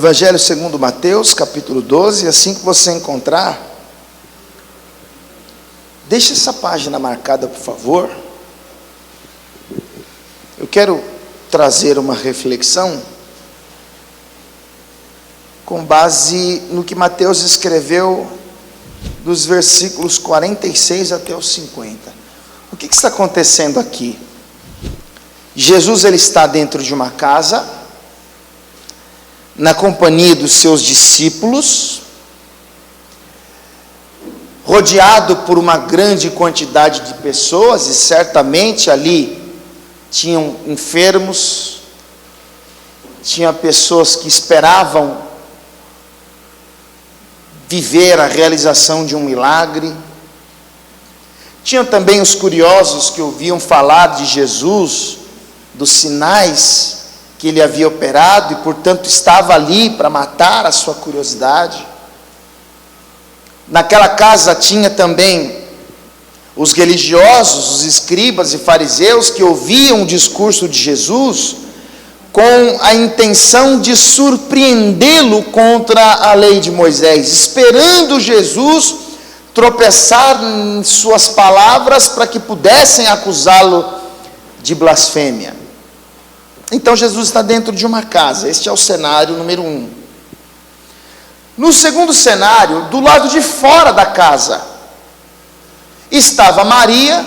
Evangelho segundo Mateus, capítulo 12, assim que você encontrar, deixe essa página marcada, por favor. Eu quero trazer uma reflexão com base no que Mateus escreveu dos versículos 46 até os 50. O que está acontecendo aqui? Jesus ele está dentro de uma casa, na companhia dos seus discípulos, rodeado por uma grande quantidade de pessoas, e certamente ali tinham enfermos, tinha pessoas que esperavam viver a realização de um milagre, tinha também os curiosos que ouviam falar de Jesus, dos sinais que ele havia operado, e portanto estava ali para matar a sua curiosidade. Naquela casa tinha também os religiosos, os escribas e fariseus, que ouviam o discurso de Jesus com a intenção de surpreendê-lo contra a lei de Moisés, esperando Jesus tropeçar em suas palavras para que pudessem acusá-lo de blasfêmia. Então Jesus está dentro de uma casa. Este é o cenário número 1. No segundo cenário, do lado de fora da casa, estava Maria,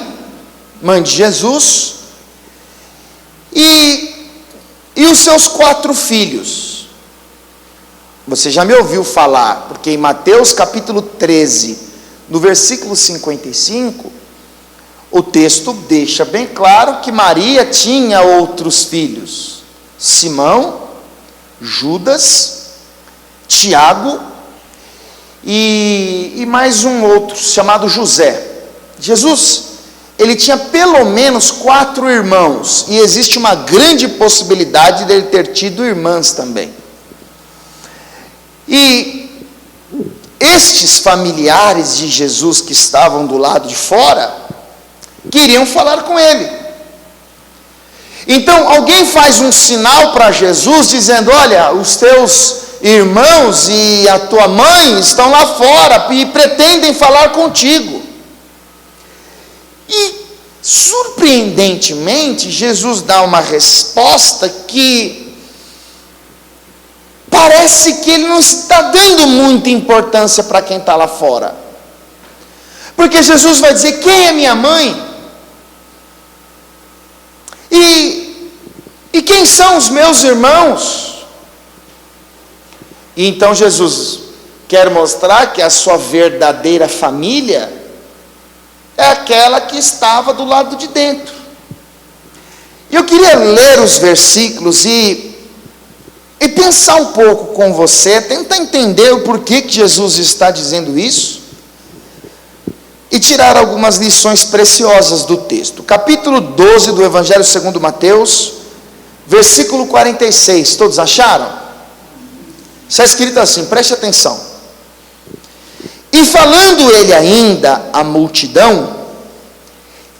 mãe de Jesus, e os seus 4 filhos. Você já me ouviu falar, porque em Mateus capítulo 13, no versículo 55, o texto deixa bem claro que Maria tinha outros filhos: Simão, Judas, Tiago e mais um outro chamado José. Jesus, ele tinha pelo menos 4 irmãos, e existe uma grande possibilidade de ele ter tido irmãs também. E estes familiares de Jesus que estavam do lado de fora queriam falar com ele. Então alguém faz um sinal para Jesus dizendo: olha, os teus irmãos e a tua mãe estão lá fora e pretendem falar contigo. E surpreendentemente Jesus dá uma resposta que parece que ele não está dando muita importância para quem está lá fora, porque Jesus vai dizer: quem é minha mãe? E quem são os meus irmãos? E então Jesus quer mostrar que a sua verdadeira família é aquela que estava do lado de dentro. E eu queria ler os versículos e pensar um pouco com você, tentar entender o porquê que Jesus está dizendo isso, e tirar algumas lições preciosas do texto. Capítulo 12 do Evangelho segundo Mateus, versículo 46, todos acharam? Está escrito assim, preste atenção: e falando ele ainda à multidão,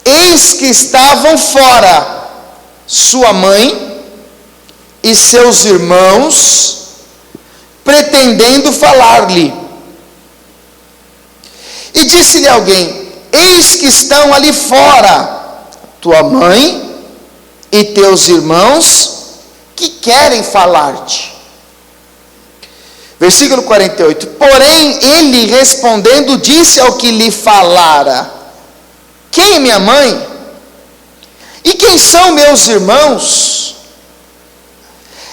eis que estavam fora sua mãe e seus irmãos, pretendendo falar-lhe. E disse-lhe alguém: eis que estão ali fora tua mãe e teus irmãos, que querem falar-te. Versículo 48: porém ele respondendo disse ao que lhe falara: quem é minha mãe? E quem são meus irmãos?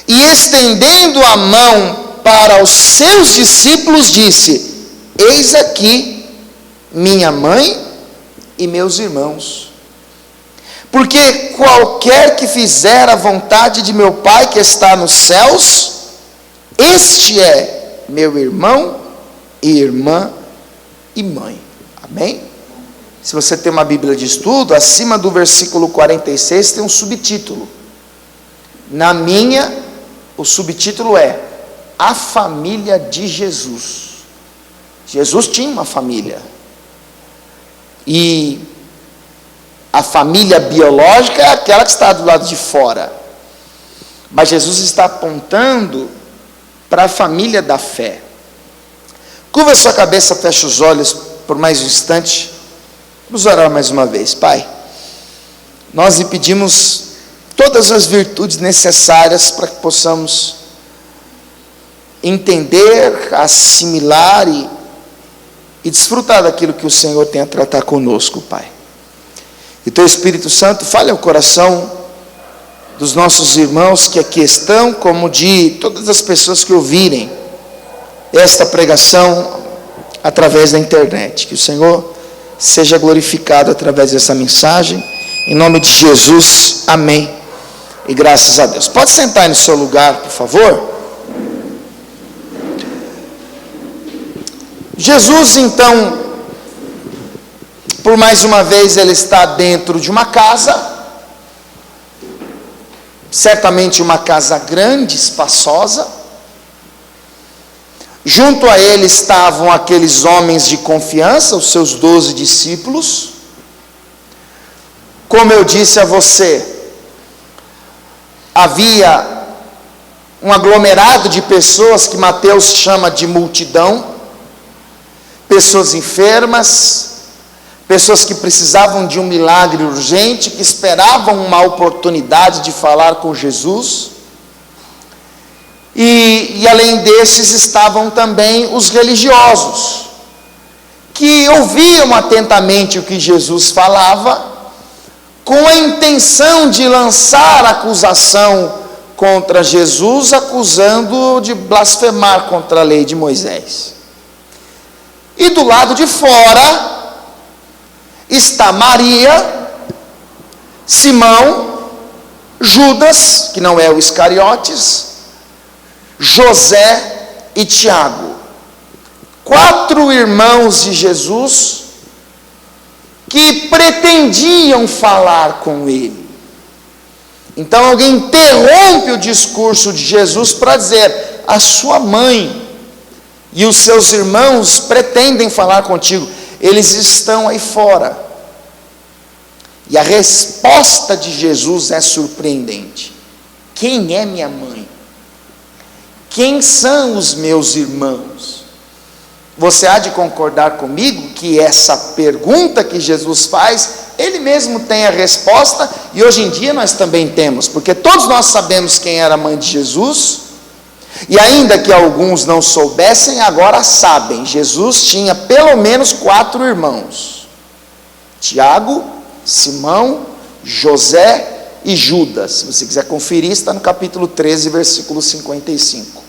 E estendendo a mão para os seus discípulos disse: eis aqui minha mãe e meus irmãos. Porque qualquer que fizer a vontade de meu Pai que está nos céus, este é meu irmão e irmã e mãe. Amém? Se você tem uma Bíblia de estudo, acima do versículo 46 tem um subtítulo. Na minha, o subtítulo é: a família de Jesus. Jesus tinha uma família. E a família biológica é aquela que está do lado de fora. Mas Jesus está apontando para a família da fé. Curva sua cabeça, fecha os olhos por mais um instante. Vamos orar mais uma vez. Pai, nós lhe pedimos todas as virtudes necessárias para que possamos entender, assimilar e desfrutar daquilo que o Senhor tem a tratar conosco, Pai. E Teu Espírito Santo fale ao coração dos nossos irmãos que aqui estão, como de todas as pessoas que ouvirem esta pregação através da internet. Que o Senhor seja glorificado através dessa mensagem. Em nome de Jesus, amém. E graças a Deus. Pode sentar aí no seu lugar, por favor. Jesus, então, por mais uma vez, ele está dentro de uma casa, certamente uma casa grande, espaçosa. Junto a ele estavam aqueles homens de confiança, os seus 12 discípulos. Como eu disse a você, havia um aglomerado de pessoas que Mateus chama de multidão, pessoas enfermas, pessoas que precisavam de um milagre urgente, que esperavam uma oportunidade de falar com Jesus. E além desses estavam também os religiosos, que ouviam atentamente o que Jesus falava, com a intenção de lançar acusação contra Jesus, acusando-o de blasfemar contra a lei de Moisés. E do lado de fora está Maria, Simão, Judas, que não é o Iscariotes, José e Tiago, 4 irmãos de Jesus, que pretendiam falar com ele. Então alguém interrompe o discurso de Jesus para dizer: a sua mãe e os seus irmãos pretendem falar contigo, eles estão aí fora. E a resposta de Jesus é surpreendente: quem é minha mãe? Quem são os meus irmãos? Você há de concordar comigo que essa pergunta que Jesus faz, ele mesmo tem a resposta, e hoje em dia nós também temos, porque todos nós sabemos quem era a mãe de Jesus, e ainda que alguns não soubessem, agora sabem. Jesus tinha pelo menos 4 irmãos: Tiago, Simão, José e Judas. Se você quiser conferir, está no capítulo 13, versículo 55.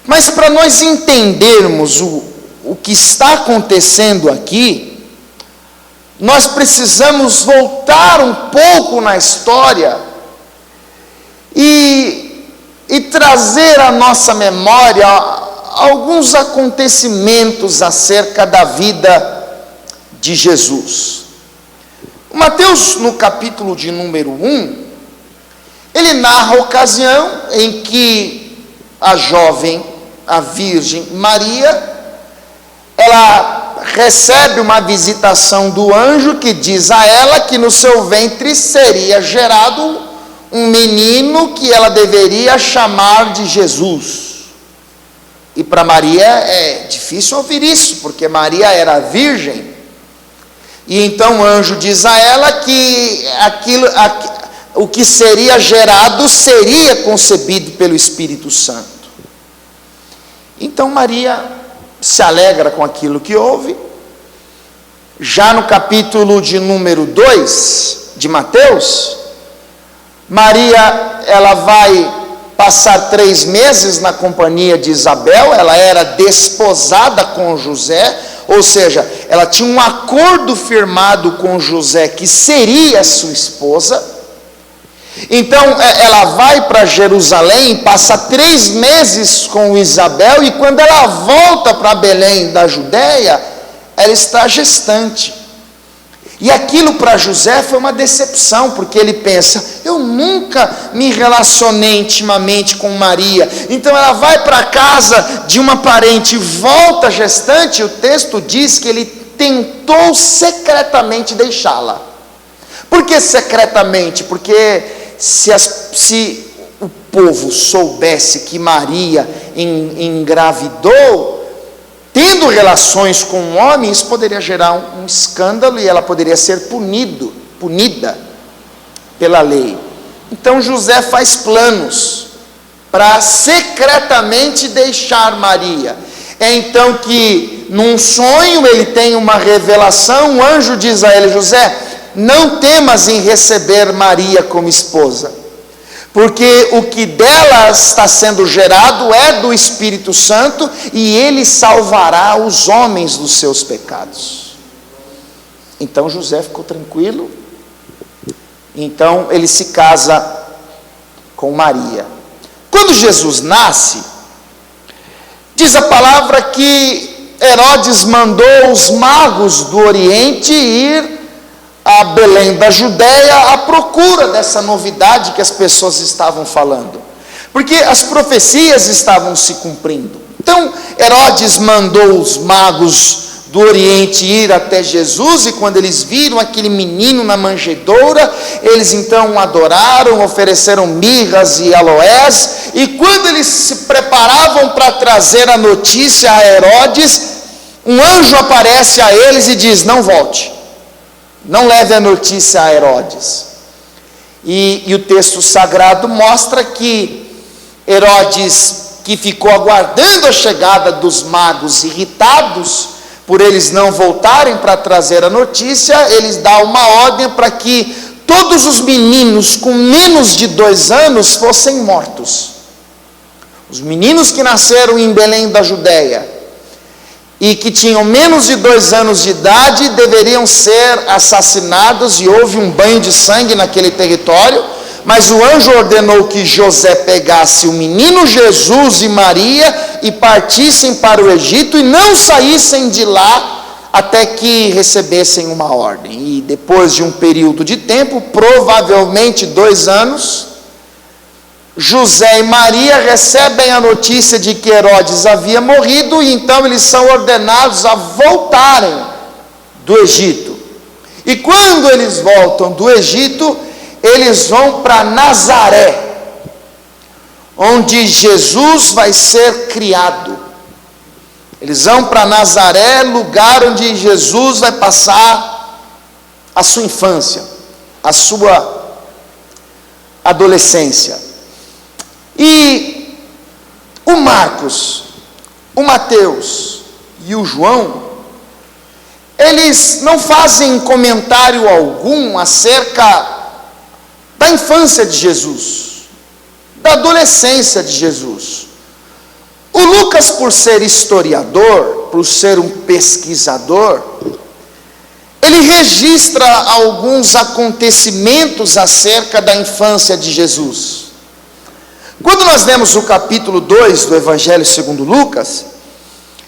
Mas para nós entendermos o que está acontecendo aqui, nós precisamos voltar um pouco na história e trazer à nossa memória alguns acontecimentos acerca da vida de Jesus. O Mateus, no capítulo de número 1, ele narra a ocasião em que a jovem, a Virgem Maria, ela recebe uma visitação do anjo que diz a ela que no seu ventre seria gerado um menino que ela deveria chamar de Jesus. E para Maria é difícil ouvir isso, porque Maria era virgem. E então o anjo diz a ela que o que seria gerado seria concebido pelo Espírito Santo. Então Maria se alegra com aquilo que ouve. Já no capítulo de número 2 de Mateus, Maria, ela vai passar 3 meses na companhia de Isabel. Ela era desposada com José, ou seja, ela tinha um acordo firmado com José que seria sua esposa. Então ela vai para Jerusalém, passa 3 meses com Isabel, e quando ela volta para Belém da Judéia, ela está gestante. E aquilo para José foi uma decepção, porque ele pensa: eu nunca me relacionei intimamente com Maria. Então ela vai para a casa de uma parente, volta gestante, e o texto diz que ele tentou secretamente deixá-la. Por que secretamente? Porque se o povo soubesse que Maria engravidou, tendo relações com um homem, isso poderia gerar um escândalo e ela poderia ser punida pela lei. Então José faz planos para secretamente deixar Maria. É então que num sonho ele tem uma revelação, um anjo diz a ele: José, não temas em receber Maria como esposa, porque o que dela está sendo gerado é do Espírito Santo, e ele salvará os homens dos seus pecados. Então José ficou tranquilo. Então ele se casa com Maria. Quando Jesus nasce, diz a palavra que Herodes mandou os magos do Oriente ir a Belém da Judéia à procura dessa novidade que as pessoas estavam falando, porque as profecias estavam se cumprindo. Então Herodes mandou os magos do Oriente ir até Jesus, e quando eles viram aquele menino na manjedoura, eles então o adoraram, ofereceram mirras e aloés, e quando eles se preparavam para trazer a notícia a Herodes, um anjo aparece a eles e diz: não volte, não leve a notícia a Herodes. E o texto sagrado mostra que Herodes, que ficou aguardando a chegada dos magos, irritados por eles não voltarem para trazer a notícia, eles dão uma ordem para que todos os meninos com menos de 2 anos fossem mortos. Os meninos que nasceram em Belém da Judéia e que tinham menos de 2 anos de idade deveriam ser assassinados, e houve um banho de sangue naquele território. Mas o anjo ordenou que José pegasse o menino Jesus e Maria e partissem para o Egito, e não saíssem de lá até que recebessem uma ordem. E depois de um período de tempo, provavelmente 2 anos, José e Maria recebem a notícia de que Herodes havia morrido, e então eles são ordenados a voltarem do Egito. E quando eles voltam do Egito, eles vão para Nazaré, onde Jesus vai ser criado. Eles vão para Nazaré, lugar onde Jesus vai passar a sua infância, a sua adolescência. E o Marcos, o Mateus e o João, eles não fazem comentário algum acerca da infância de Jesus, da adolescência de Jesus. O Lucas, por ser historiador, por ser um pesquisador, ele registra alguns acontecimentos acerca da infância de Jesus. Quando nós lemos o capítulo 2 do Evangelho segundo Lucas,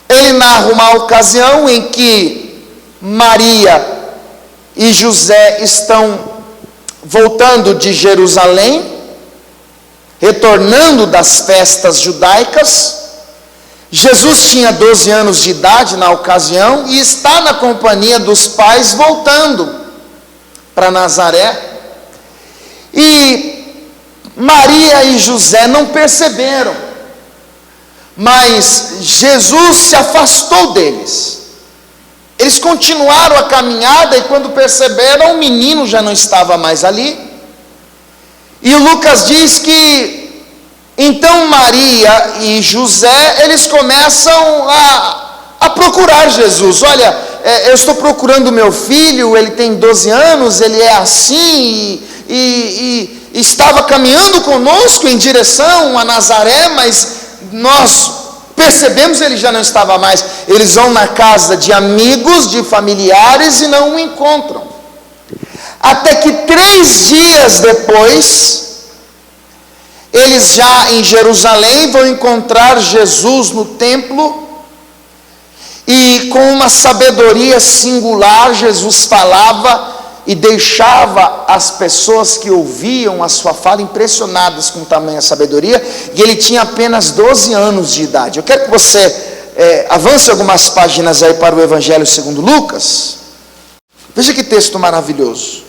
ele narra uma ocasião em que Maria e José estão voltando de Jerusalém, retornando das festas judaicas. Jesus tinha 12 anos de idade na ocasião e está na companhia dos pais voltando para Nazaré. E Maria e José não perceberam, mas Jesus se afastou deles. Eles continuaram a caminhada, e quando perceberam, o menino já não estava mais ali. E o Lucas diz que então Maria e José, eles começam a procurar Jesus. Olha, eu estou procurando meu filho, ele tem 12 anos, ele é assim, e estava caminhando conosco em direção a Nazaré, mas nós percebemos ele já não estava mais. Eles vão na casa de amigos, de familiares, e não o encontram. Até que 3 dias depois, eles já em Jerusalém vão encontrar Jesus no templo, e com uma sabedoria singular, Jesus falava e deixava as pessoas que ouviam a sua fala impressionadas com tamanha sabedoria, e ele tinha apenas 12 anos de idade. Eu quero que você avance algumas páginas aí para o Evangelho segundo Lucas. Veja que texto maravilhoso.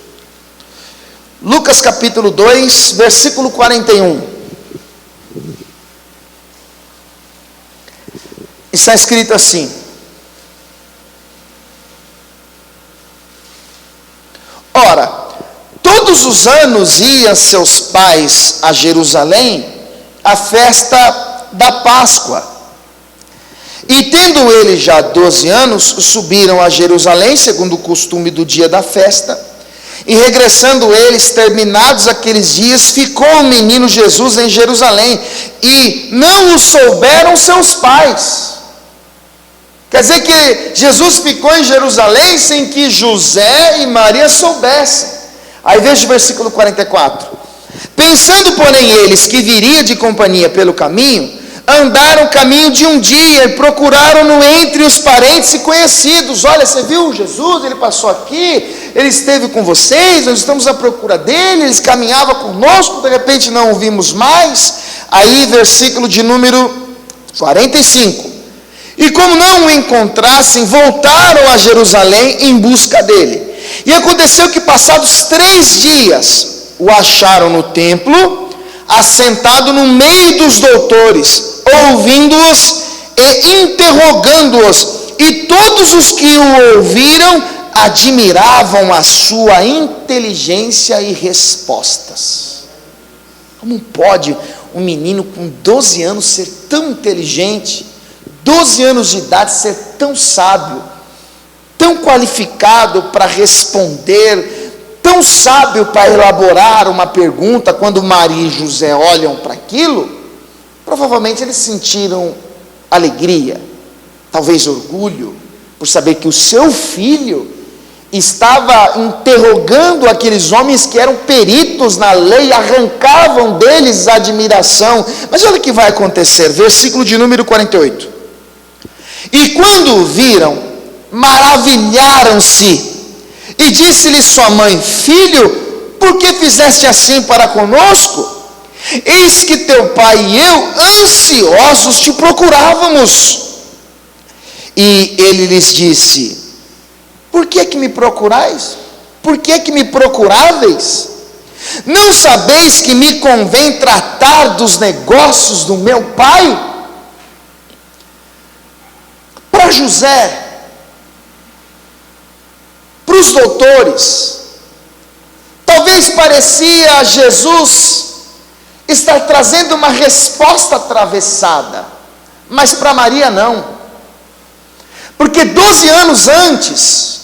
Lucas capítulo 2, versículo 41. está escrito assim: ora, todos os anos iam seus pais a Jerusalém à festa da Páscoa. E tendo eles já 12 anos, subiram a Jerusalém, segundo o costume do dia da festa. E regressando eles, terminados aqueles dias, ficou o menino Jesus em Jerusalém, e não o souberam seus pais. Quer dizer que Jesus ficou em Jerusalém sem que José e Maria soubessem. Aí veja o versículo 44. Pensando, porém, eles que viria de companhia pelo caminho, andaram o caminho de um dia e procuraram-no entre os parentes e conhecidos. Olha, você viu Jesus? Ele passou aqui, ele esteve com vocês, nós estamos à procura dele, ele caminhava conosco, de repente não o vimos mais. Aí versículo de número 45. E como não o encontrassem, voltaram a Jerusalém em busca dele. E aconteceu que passados 3 dias, o acharam no templo, assentado no meio dos doutores, ouvindo-os e interrogando-os, e todos os que o ouviram admiravam a sua inteligência e respostas. Como pode um menino com 12 anos ser tão inteligente, 12 anos de idade ser tão sábio, tão qualificado para responder, tão sábio para elaborar uma pergunta? Quando Maria e José olham para aquilo, provavelmente eles sentiram alegria, talvez orgulho, por saber que o seu filho estava interrogando aqueles homens que eram peritos na lei, arrancavam deles a admiração. Mas olha o que vai acontecer, versículo de número 48. E quando o viram, maravilharam-se. E disse-lhe sua mãe: filho, por que fizeste assim para conosco? Eis que teu pai e eu, ansiosos, te procurávamos. E ele lhes disse: por que me procurais? Por que me procuráveis? Não sabeis que me convém tratar dos negócios do meu pai? Para José, para os doutores, talvez parecia a Jesus estar trazendo uma resposta atravessada, mas para Maria não, porque 12 anos antes,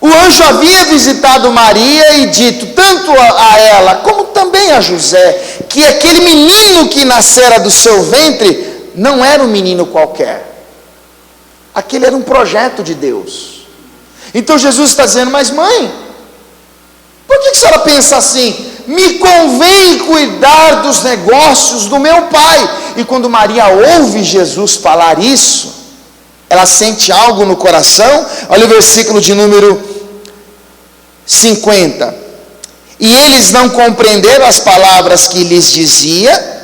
o anjo havia visitado Maria e dito, tanto a ela, como também a José, que aquele menino que nascera do seu ventre, não era um menino qualquer, aquele era um projeto de Deus. Então Jesus está dizendo: mas mãe, por que a senhora pensa assim? Me convém cuidar dos negócios do meu pai. E quando Maria ouve Jesus falar isso, ela sente algo no coração. Olha o versículo de número 50. E eles não compreenderam as palavras que lhes dizia,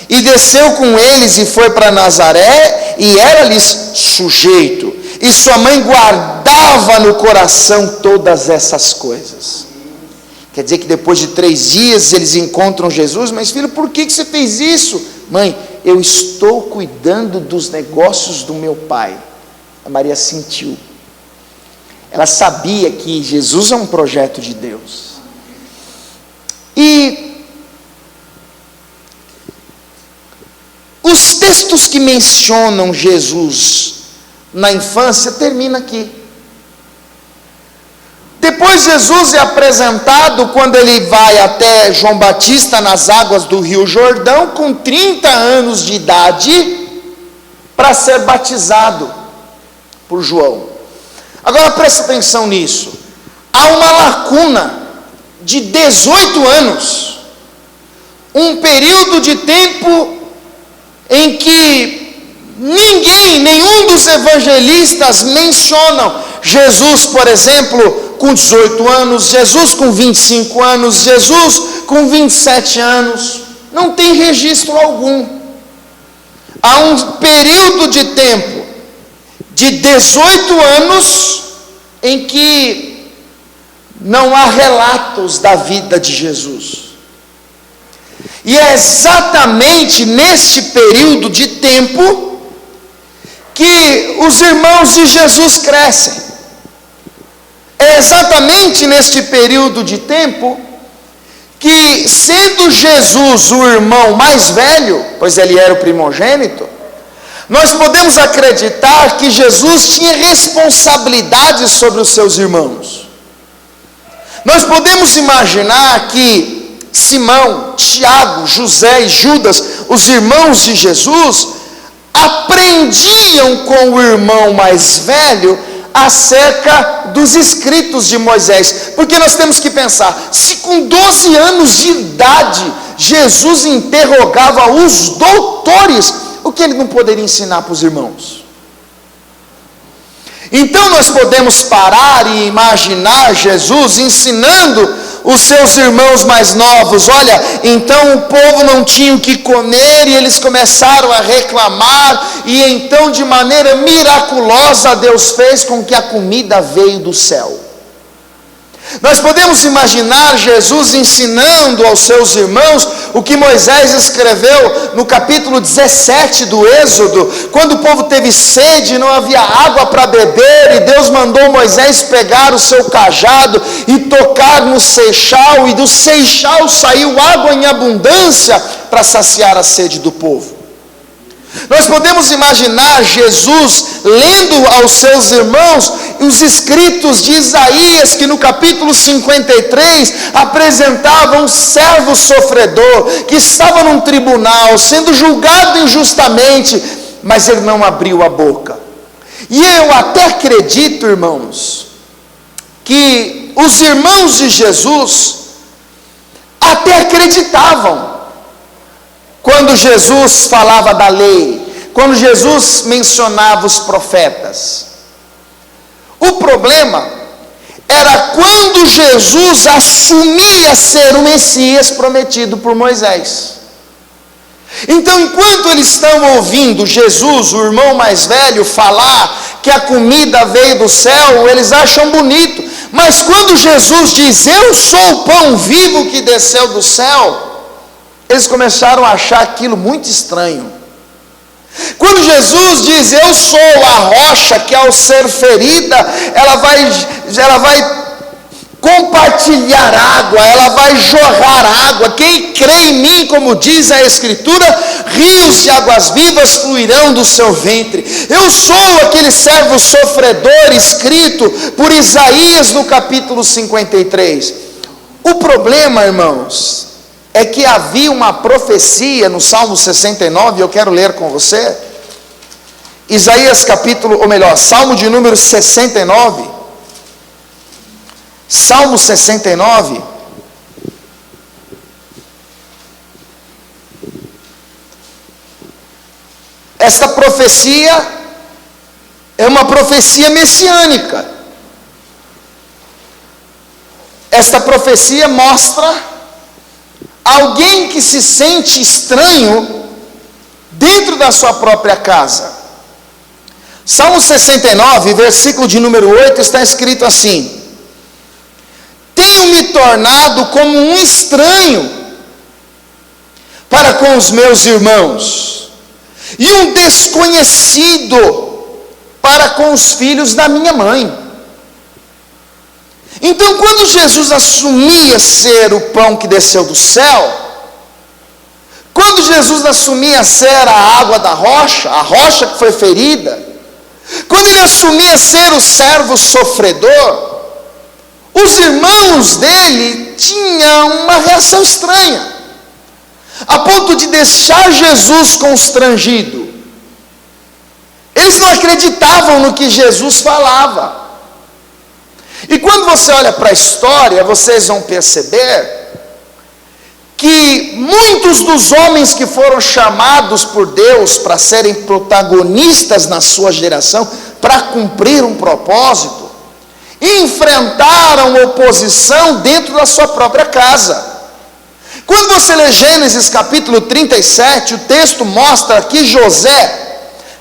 e desceu com eles e foi para Nazaré, e era-lhes sujeito. E sua mãe guardava no coração todas essas coisas. Quer dizer que depois de 3 dias eles encontram Jesus. Mas filho, por que você fez isso? Mãe, eu estou cuidando dos negócios do meu pai. A Maria sentiu. Ela sabia que Jesus é um projeto de Deus. E os textos que mencionam Jesus na infância termina aqui. Depois Jesus é apresentado quando ele vai até João Batista nas águas do Rio Jordão com 30 anos de idade para ser batizado por João. Agora preste atenção nisso. Há uma lacuna de 18 anos, um período de tempo em que nenhum dos evangelistas mencionam Jesus, por exemplo, com 18 anos, Jesus com 25 anos, Jesus com 27 anos, não tem registro algum. Há um período de tempo de 18 anos em que não há relatos da vida de Jesus. E é exatamente neste período de tempo que os irmãos de Jesus crescem. É exatamente neste período de tempo que, sendo Jesus o irmão mais velho, pois ele era o primogênito, nós podemos acreditar que Jesus tinha responsabilidade sobre os seus irmãos. Nós podemos imaginar que Simão, Tiago, José e Judas, os irmãos de Jesus, aprendiam com o irmão mais velho acerca dos escritos de Moisés, porque nós temos que pensar, se com 12 anos de idade, Jesus interrogava os doutores, o que ele não poderia ensinar para os irmãos? Então nós podemos parar e imaginar Jesus ensinando os seus irmãos mais novos. Olha, então o povo não tinha o que comer e eles começaram a reclamar, e então de maneira miraculosa Deus fez com que a comida veio do céu. Nós podemos imaginar Jesus ensinando aos seus irmãos o que Moisés escreveu no capítulo 17 do Êxodo, quando o povo teve sede e não havia água para beber, e Deus mandou Moisés pegar o seu cajado e tocar no seixal, e do seixal saiu água em abundância para saciar a sede do povo. Nós podemos imaginar Jesus lendo aos seus irmãos os escritos de Isaías, que no capítulo 53 apresentavam um servo sofredor, que estava num tribunal, sendo julgado injustamente, mas ele não abriu a boca. E eu até acredito, irmãos, que os irmãos de Jesus até acreditavam quando Jesus falava da lei, quando Jesus mencionava os profetas. O problema era quando Jesus assumia ser o Messias prometido por Moisés. Então, enquanto eles estão ouvindo Jesus, o irmão mais velho, falar que a comida veio do céu, eles acham bonito. Mas quando Jesus diz, eu sou o pão vivo que desceu do céu, eles começaram a achar aquilo muito estranho. Quando Jesus diz, eu sou a rocha que ao ser ferida, ela vai compartilhar água, ela vai jorrar água, quem crê em mim, como diz a Escritura, rios de águas vivas fluirão do seu ventre. Eu sou aquele servo sofredor escrito por Isaías no capítulo 53. O problema, irmãos, é que havia uma profecia no Salmo 69, eu quero ler com você, Isaías capítulo, ou melhor, Salmo de número 69, Salmo 69, esta profecia é uma profecia messiânica. Esta profecia mostra alguém que se sente estranho dentro da sua própria casa. Salmo 69, versículo de número 8, está escrito assim: tenho-me tornado como um estranho para com os meus irmãos, e um desconhecido para com os filhos da minha mãe. Então, quando Jesus assumia ser o pão que desceu do céu, quando Jesus assumia ser a água da rocha, a rocha que foi ferida, quando ele assumia ser o servo sofredor, os irmãos dele tinham uma reação estranha, a ponto de deixar Jesus constrangido. Eles não acreditavam no que Jesus falava. E quando você olha para a história, vocês vão perceber que muitos dos homens que foram chamados por Deus para serem protagonistas na sua geração, para cumprir um propósito, enfrentaram oposição dentro da sua própria casa. Quando você lê Gênesis capítulo 37, o texto mostra que José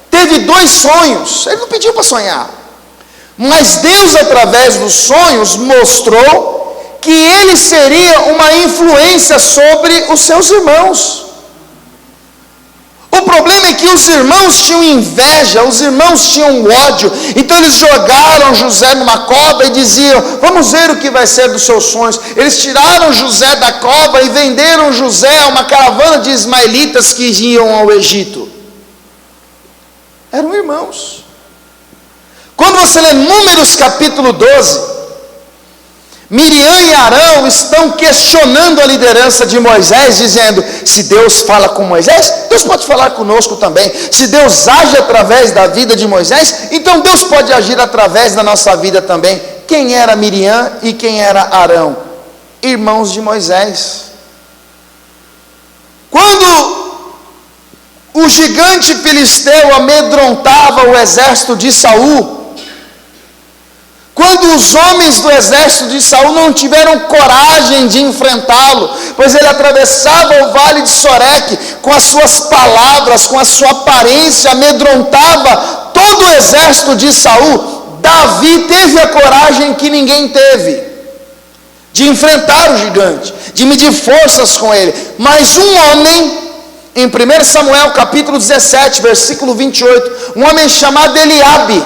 teve 2 sonhos. Ele não pediu para sonhar, mas Deus, através dos sonhos, mostrou que ele seria uma influência sobre os seus irmãos. O problema é que os irmãos tinham inveja, os irmãos tinham ódio, então eles jogaram José numa cova e diziam: vamos ver o que vai ser dos seus sonhos. Eles tiraram José da cova e venderam José a uma caravana de ismaelitas que iam ao Egito. Eram irmãos. Quando você lê Números capítulo 12, Miriam e Arão estão questionando a liderança de Moisés, dizendo: se Deus fala com Moisés, Deus pode falar conosco também. Se Deus age através da vida de Moisés, então Deus pode agir através da nossa vida também. Quem era Miriam e quem era Arão? Irmãos de Moisés. Quando o gigante filisteu amedrontava o exército de Saul, quando os homens do exército de Saul não tiveram coragem de enfrentá-lo, pois ele atravessava o vale de Soreque com as suas palavras, com a sua aparência, amedrontava todo o exército de Saul, Davi teve a coragem que ninguém teve, de enfrentar o gigante, de medir forças com ele. Mas um homem, em 1 Samuel capítulo 17, versículo 28, um homem chamado Eliabe,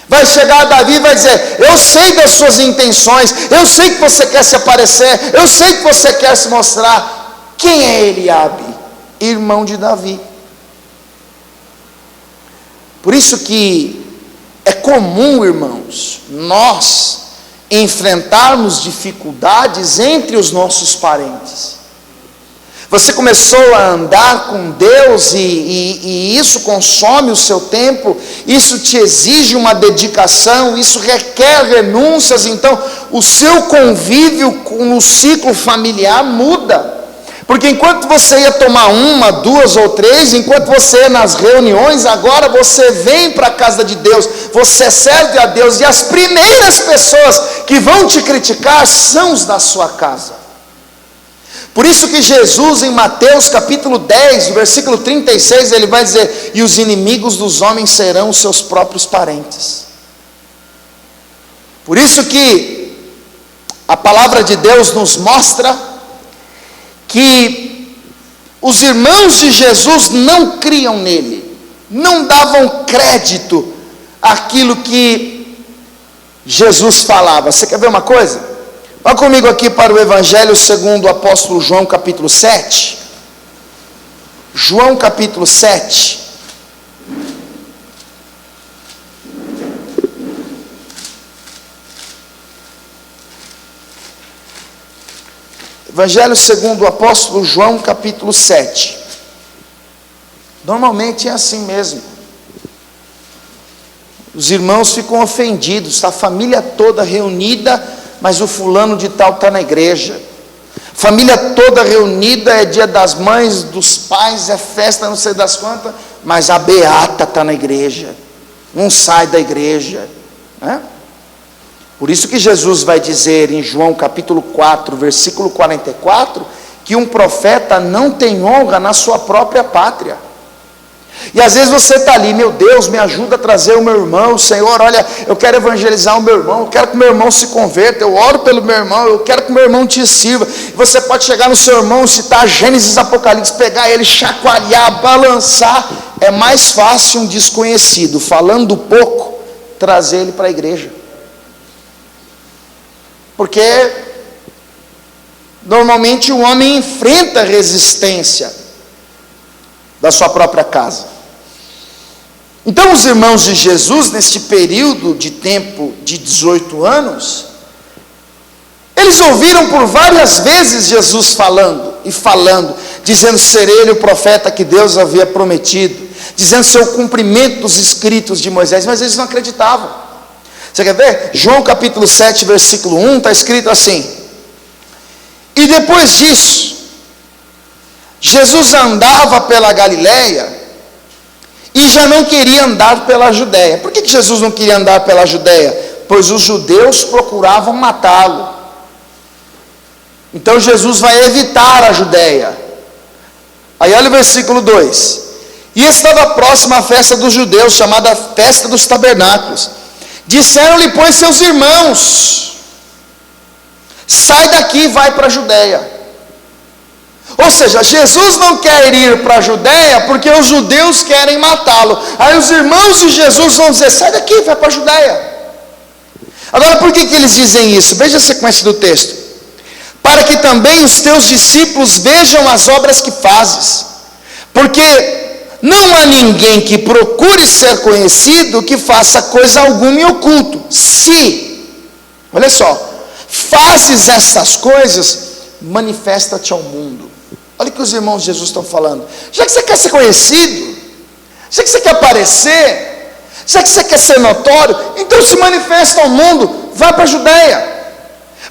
vai chegar a Davi e vai dizer: eu sei das suas intenções, eu sei que você quer se aparecer, eu sei que você quer se mostrar. Quem é Eliabe? Irmão de Davi. Por isso que é comum, irmãos, nós enfrentarmos dificuldades entre os nossos parentes. Você começou a andar com Deus e isso consome o seu tempo, isso te exige uma dedicação, isso requer renúncias. Então o seu convívio no ciclo familiar muda, porque enquanto você ia tomar uma, duas ou três, enquanto você ia nas reuniões, agora você vem para a casa de Deus, você serve a Deus, e as primeiras pessoas que vão te criticar são os da sua casa. Por isso que Jesus, em Mateus capítulo 10, versículo 36, ele vai dizer: e os inimigos dos homens serão os seus próprios parentes. Por isso que a palavra de Deus nos mostra que os irmãos de Jesus não criam nele, não davam crédito àquilo que Jesus falava. Você quer ver uma coisa? Vá comigo aqui para o Evangelho segundo o apóstolo João capítulo 7. João capítulo 7. Evangelho segundo o apóstolo João capítulo 7. Normalmente é assim mesmo. Os irmãos ficam ofendidos, a família toda reunida, mas o fulano de tal está na igreja. Família toda reunida, é dia das mães, dos pais, é festa, não sei das quantas, mas a beata está na igreja, não sai da igreja, né? Por isso que Jesus vai dizer em João capítulo 4, versículo 44, que um profeta não tem honra na sua própria pátria. E às vezes você está ali: meu Deus, me ajuda a trazer o meu irmão, Senhor, olha, eu quero evangelizar o meu irmão, eu quero que o meu irmão se converta, eu oro pelo meu irmão, eu quero que o meu irmão te sirva. E você pode chegar no seu irmão, citar Gênesis, Apocalipse, pegar ele, chacoalhar, balançar. É mais fácil um desconhecido, falando pouco, trazer ele para a igreja, porque normalmente o homem enfrenta resistência da sua própria casa. Então os irmãos de Jesus, neste período de tempo de 18 anos, eles ouviram por várias vezes Jesus falando, dizendo ser ele o profeta que Deus havia prometido, dizendo ser o cumprimento dos escritos de Moisés, mas eles não acreditavam. Você quer ver? João capítulo 7, versículo 1, está escrito assim: e depois disso, Jesus andava pela Galileia e já não queria andar pela Judéia. Por que Jesus não queria andar pela Judéia? Pois os judeus procuravam matá-lo. Então Jesus vai evitar a Judéia. Aí olha o versículo 2: e estava próxima a festa dos judeus, chamada festa dos tabernáculos. Disseram-lhe, pois, seus irmãos: sai daqui e vai para a Judéia, Ou seja, Jesus não quer ir para a Judéia porque os judeus querem matá-lo. Aí os irmãos de Jesus vão dizer: sai daqui, vai para a Judéia. Agora, por que eles dizem isso? Veja a sequência do texto: para que também os teus discípulos vejam as obras que fazes, porque não há ninguém que procure ser conhecido que faça coisa alguma em oculto. Se, olha só, fazes estas coisas, manifesta-te ao mundo. Olha o que os irmãos de Jesus estão falando. Já que você quer ser conhecido, já que você quer aparecer, já que você quer ser notório, então se manifesta ao mundo, vai para a Judéia.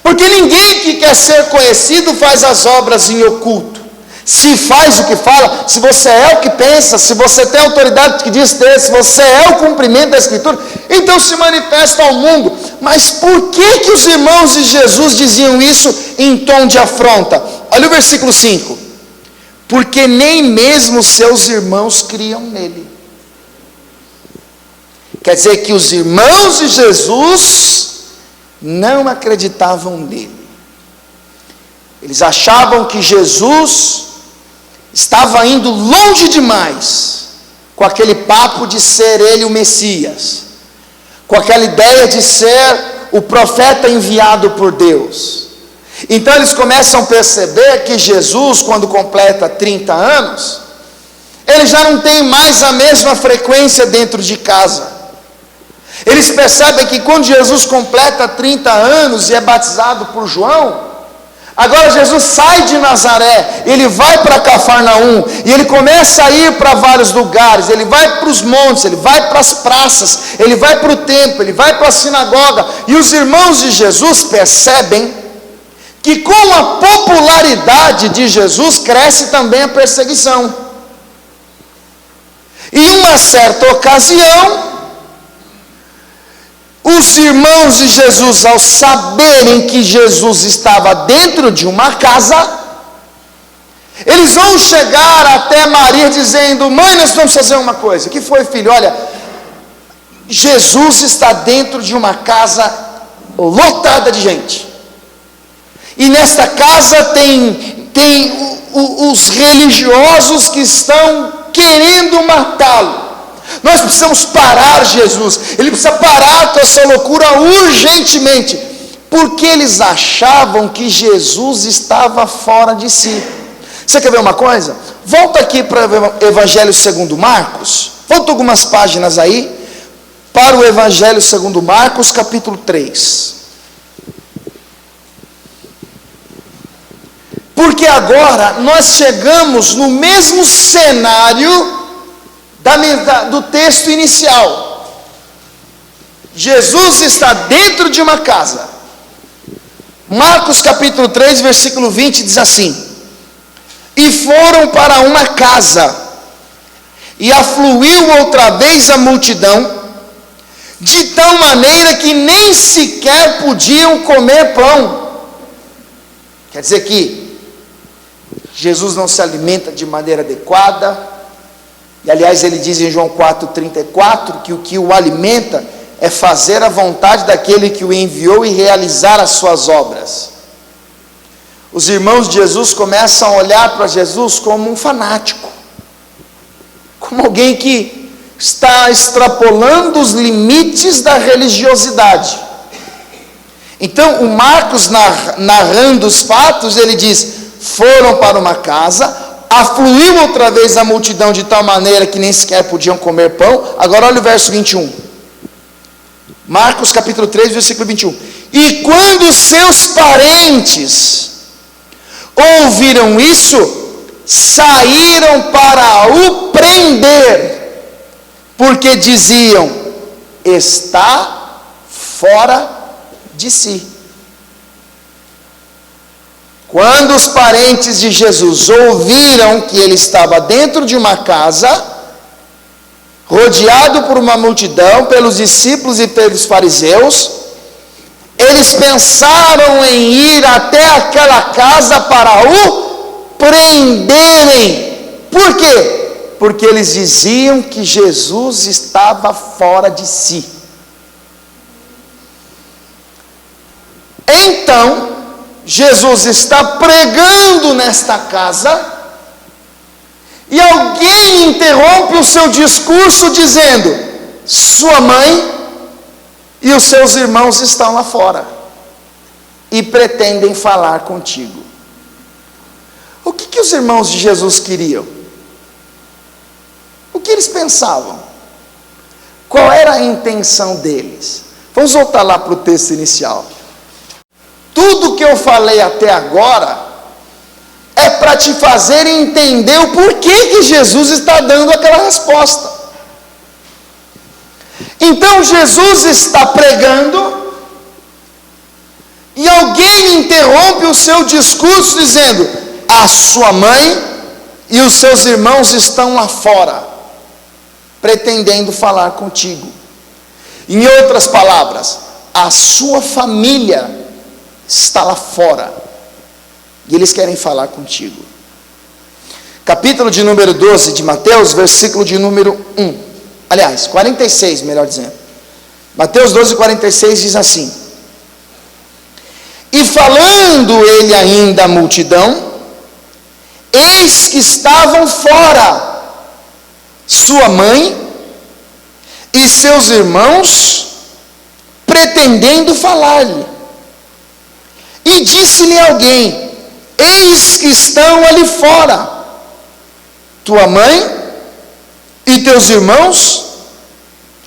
Porque ninguém que quer ser conhecido faz as obras em oculto. Se faz o que fala, se você é o que pensa, se você tem autoridade que diz ter, se você é o cumprimento da Escritura, então se manifesta ao mundo. Mas por que os irmãos de Jesus diziam isso em tom de afronta? Olha o versículo 5: porque nem mesmo seus irmãos criam nele. Quer dizer que os irmãos de Jesus não acreditavam nele. Eles achavam que Jesus estava indo longe demais com aquele papo de ser ele o Messias, com aquela ideia de ser o profeta enviado por Deus. Então eles começam a perceber que Jesus, quando completa 30 anos, ele já não tem mais a mesma frequência dentro de casa. Eles percebem que quando Jesus completa 30 anos e é batizado por João, agora Jesus sai de Nazaré, ele vai para Cafarnaum, e ele começa a ir para vários lugares, ele vai para os montes, ele vai para as praças, ele vai para o templo, ele vai para a sinagoga, e os irmãos de Jesus percebem que com a popularidade de Jesus cresce também a perseguição. Em uma certa ocasião, os irmãos de Jesus, ao saberem que Jesus estava dentro de uma casa, eles vão chegar até Maria dizendo: mãe, nós vamos fazer uma coisa. O que foi, filho? Olha, Jesus está dentro de uma casa lotada de gente, e nesta casa tem os religiosos que estão querendo matá-lo. Nós precisamos parar Jesus, ele precisa parar com essa loucura urgentemente, porque eles achavam que Jesus estava fora de si. Você quer ver uma coisa? Volta aqui para o Evangelho segundo Marcos, volta algumas páginas aí, para o Evangelho segundo Marcos, capítulo 3. Porque agora nós chegamos no mesmo cenário do texto inicial. Jesus está dentro de uma casa. Marcos capítulo 3, versículo 20 diz assim: e foram para uma casa, e afluiu outra vez a multidão, de tal maneira que nem sequer podiam comer pão. Quer dizer que Jesus não se alimenta de maneira adequada. E aliás, ele diz em João 4,34 que o que o alimenta é fazer a vontade daquele que o enviou e realizar as suas obras. Os irmãos de Jesus começam a olhar para Jesus como um fanático, como alguém que está extrapolando os limites da religiosidade. Então, o Marcos, narrando os fatos, ele diz: foram para uma casa, afluiu outra vez a multidão de tal maneira que nem sequer podiam comer pão. Agora olha o verso 21. Marcos capítulo 3, versículo 21. E quando seus parentes ouviram isso, saíram para o prender, porque diziam: está fora de si. Quando os parentes de Jesus ouviram que ele estava dentro de uma casa, rodeado por uma multidão, pelos discípulos e pelos fariseus, eles pensaram em ir até aquela casa para o prenderem. Por quê? Porque eles diziam que Jesus estava fora de si. Então, Jesus está pregando nesta casa, e alguém interrompe o seu discurso dizendo: sua mãe e os seus irmãos estão lá fora e pretendem falar contigo. O que os irmãos de Jesus queriam? O que eles pensavam? Qual era a intenção deles? Vamos voltar lá para o texto inicial. Tudo que eu falei até agora é para te fazer entender o porquê que Jesus está dando aquela resposta. Então Jesus está pregando, e alguém interrompe o seu discurso dizendo: a sua mãe e os seus irmãos estão lá fora, pretendendo falar contigo. Em outras palavras, a sua família está lá fora, e eles querem falar contigo. Capítulo de número 12 de Mateus, versículo de número 1. Aliás, 46, melhor dizendo. Mateus 12, 46 diz assim: e falando ele ainda à multidão, eis que estavam fora sua mãe e seus irmãos, pretendendo falar-lhe. E disse-lhe alguém: eis que estão ali fora tua mãe e teus irmãos,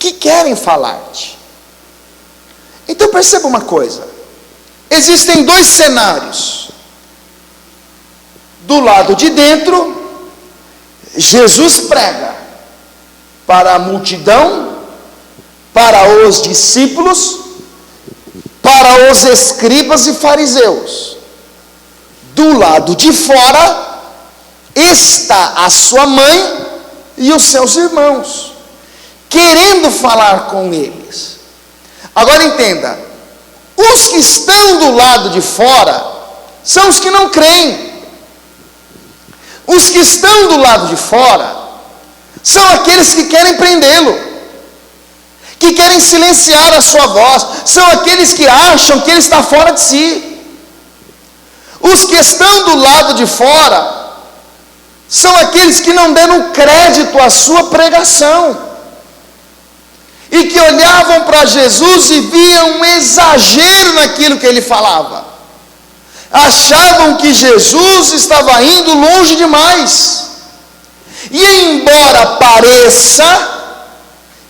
que querem falar-te. Então perceba uma coisa: existem dois cenários. Do lado de dentro, Jesus prega para a multidão, para os discípulos, para os escribas e fariseus. Do lado de fora está a sua mãe e os seus irmãos, querendo falar com eles. Agora entenda: os que estão do lado de fora são os que não creem. Os que estão do lado de fora são aqueles que querem prendê-lo, que querem silenciar a sua voz, são aqueles que acham que ele está fora de si. Os que estão do lado de fora são aqueles que não deram crédito à sua pregação, e que olhavam para Jesus e viam um exagero naquilo que ele falava. Achavam que Jesus estava indo longe demais. E embora pareça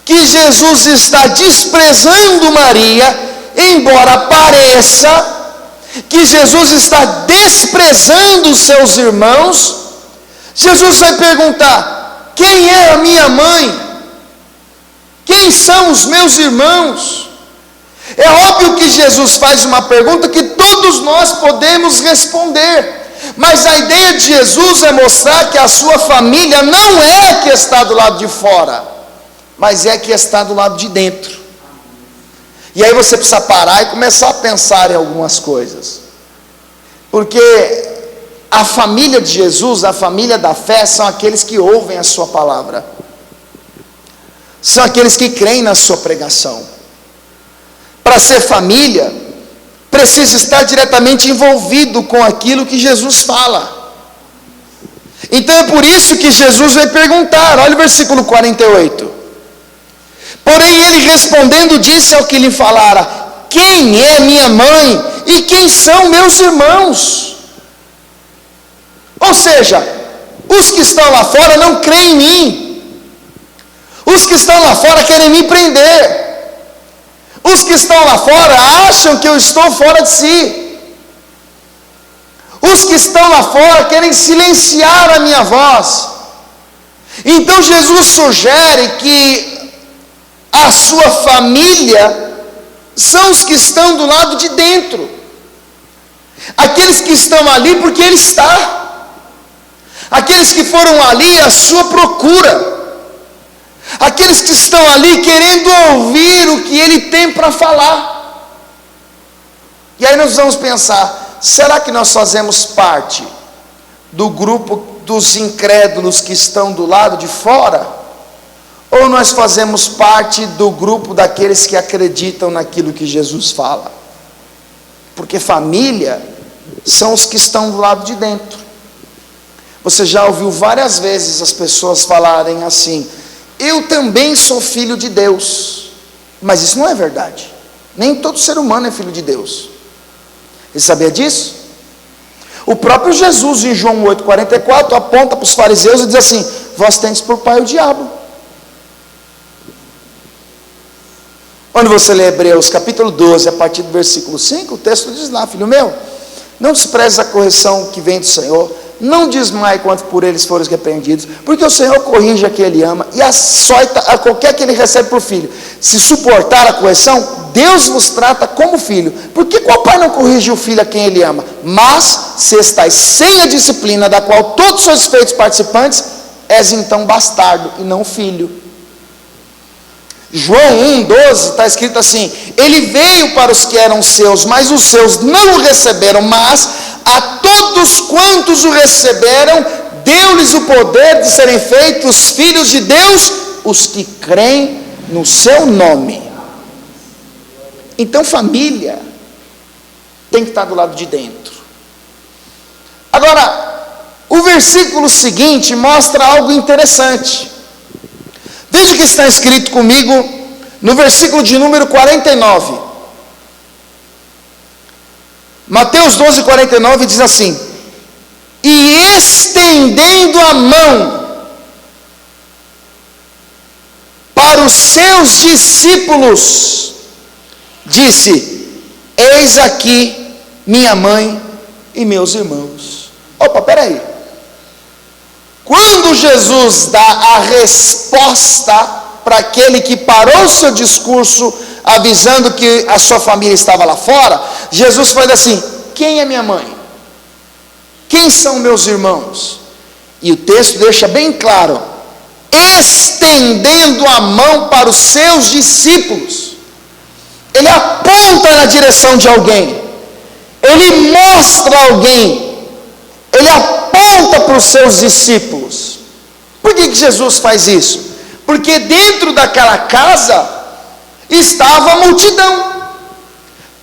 que Jesus está desprezando Maria, embora pareça que Jesus está desprezando os seus irmãos, Jesus vai perguntar: quem é a minha mãe? Quem são os meus irmãos? É óbvio que Jesus faz uma pergunta que todos nós podemos responder, mas a ideia de Jesus é mostrar que a sua família não é a que está do lado de fora, mas é a que está do lado de dentro. E aí você precisa parar e começar a pensar em algumas coisas, porque a família de Jesus, a família da fé, são aqueles que ouvem a sua palavra, são aqueles que creem na sua pregação. Para ser família, precisa estar diretamente envolvido com aquilo que Jesus fala. Então é por isso que Jesus vai perguntar, olha o versículo 48. Porém ele respondendo disse ao que lhe falara: quem é minha mãe e quem são meus irmãos? Ou seja, os que estão lá fora não creem em mim. Os que estão lá fora querem me prender. Os que estão lá fora acham que eu estou fora de si. Os que estão lá fora querem silenciar a minha voz. Então Jesus sugere que a sua família são os que estão do lado de dentro, aqueles que estão ali porque ele está, aqueles que foram ali à sua procura, aqueles que estão ali querendo ouvir o que ele tem para falar. E aí nós vamos pensar: será que nós fazemos parte do grupo dos incrédulos que estão do lado de fora? Ou nós fazemos parte do grupo daqueles que acreditam naquilo que Jesus fala? Porque família são os que estão do lado de dentro. Você já ouviu várias vezes as pessoas falarem assim: eu também sou filho de Deus. Mas isso não é verdade. Nem todo ser humano é filho de Deus. Você sabia disso? O próprio Jesus, em João 8,44, aponta para os fariseus e diz assim: vós tendes por pai o diabo. Quando você lê Hebreus capítulo 12, a partir do versículo 5, o texto diz lá: filho meu, não desprezes a correção que vem do Senhor, não desmaie quanto por eles forem repreendidos, porque o Senhor corrige a quem Ele ama, e açoita a qualquer que Ele recebe por filho. Se suportar a correção, Deus vos trata como filho, porque qual pai não corrige o filho a quem Ele ama? Mas, se estáis sem a disciplina, da qual todos sois feitos participantes, és então bastardo, e não filho. João 1,12 está escrito assim: ele veio para os que eram seus, mas os seus não o receberam, mas a todos quantos o receberam, deu-lhes o poder de serem feitos filhos de Deus, os que creem no seu nome. Então família tem que estar do lado de dentro. Agora, o versículo seguinte mostra algo interessante. Veja o que está escrito comigo no versículo de número 49. Mateus 12,49 diz assim: e estendendo a mão para os seus discípulos, disse: eis aqui minha mãe e meus irmãos. Opa, peraí. Quando Jesus dá a resposta para aquele que parou o seu discurso, avisando que a sua família estava lá fora, Jesus fala assim: quem é minha mãe? Quem são meus irmãos? E o texto deixa bem claro: estendendo a mão para os seus discípulos. Ele aponta na direção de alguém, ele mostra alguém, ele aponta para os seus discípulos. Por que Jesus faz isso? Porque dentro daquela casa estava a multidão,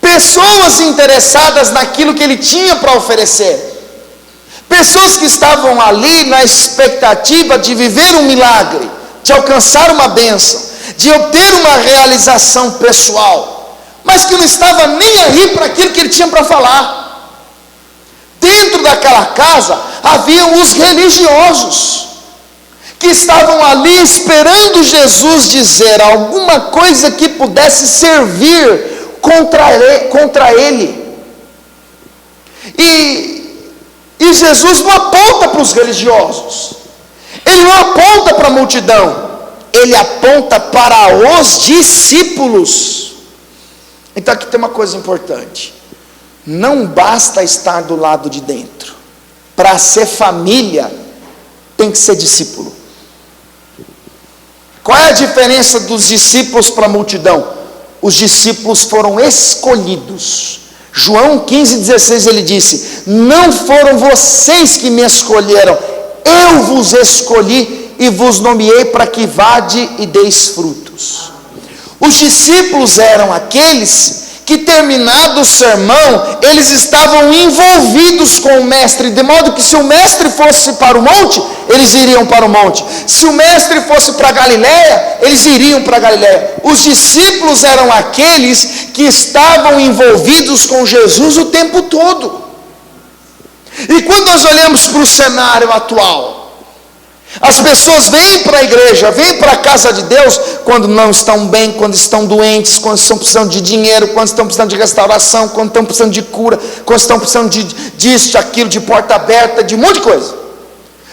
pessoas interessadas naquilo que ele tinha para oferecer, pessoas que estavam ali na expectativa de viver um milagre, de alcançar uma bênção, de obter uma realização pessoal, mas que não estava nem aí para aquilo que ele tinha para falar. Dentro daquela casa haviam os religiosos, que estavam ali esperando Jesus dizer alguma coisa que pudesse servir contra ele. E Jesus não aponta para os religiosos, ele não aponta para a multidão, ele aponta para os discípulos. Então aqui tem uma coisa importante: não basta estar do lado de dentro, para ser família tem que ser discípulo. Qual é a diferença dos discípulos para a multidão? Os discípulos foram escolhidos. João 15,16 ele disse: não foram vocês que me escolheram, eu vos escolhi e vos nomeei para que vade e deis frutos. Os discípulos eram aqueles que, terminado o sermão, eles estavam envolvidos com o mestre, de modo que se o mestre fosse para o monte, eles iriam para o monte. Se o mestre fosse para a Galileia, eles iriam para a Galileia. Os discípulos eram aqueles que estavam envolvidos com Jesus o tempo todo. E quando nós olhamos para o cenário atual, as pessoas vêm para a igreja, vêm para a casa de Deus quando não estão bem, quando estão doentes, quando estão precisando de dinheiro, quando estão precisando de restauração, quando estão precisando de cura, quando estão precisando disso, aquilo, de porta aberta, de um monte de coisa.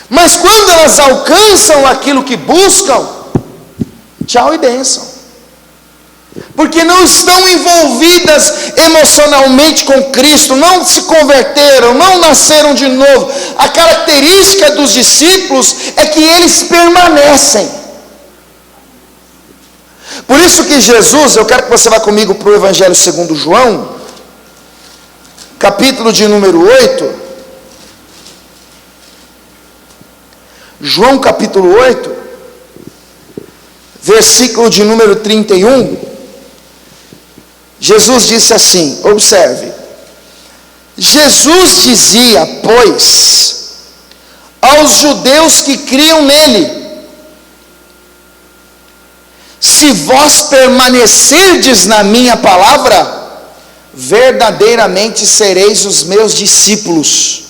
Mas quando elas alcançam aquilo que buscam, tchau e bênção. Porque não estão envolvidas emocionalmente com Cristo, não se converteram, não nasceram de novo. A característica dos discípulos é que eles permanecem. Por isso que Jesus, eu quero que você vá comigo para o Evangelho segundo João, capítulo de número 8. João capítulo 8, versículo de número 31. Jesus disse assim, observe: Jesus dizia, pois, aos judeus que criam nele: se vós permanecerdes na minha palavra, verdadeiramente sereis os meus discípulos,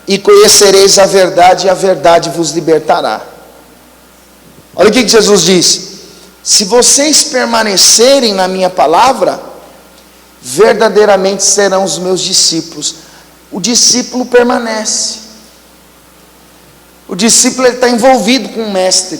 e conhecereis a verdade, e a verdade vos libertará. Olha o que Jesus disse: se vocês permanecerem na minha palavra, verdadeiramente serão os meus discípulos. O discípulo permanece. O discípulo está envolvido com o mestre.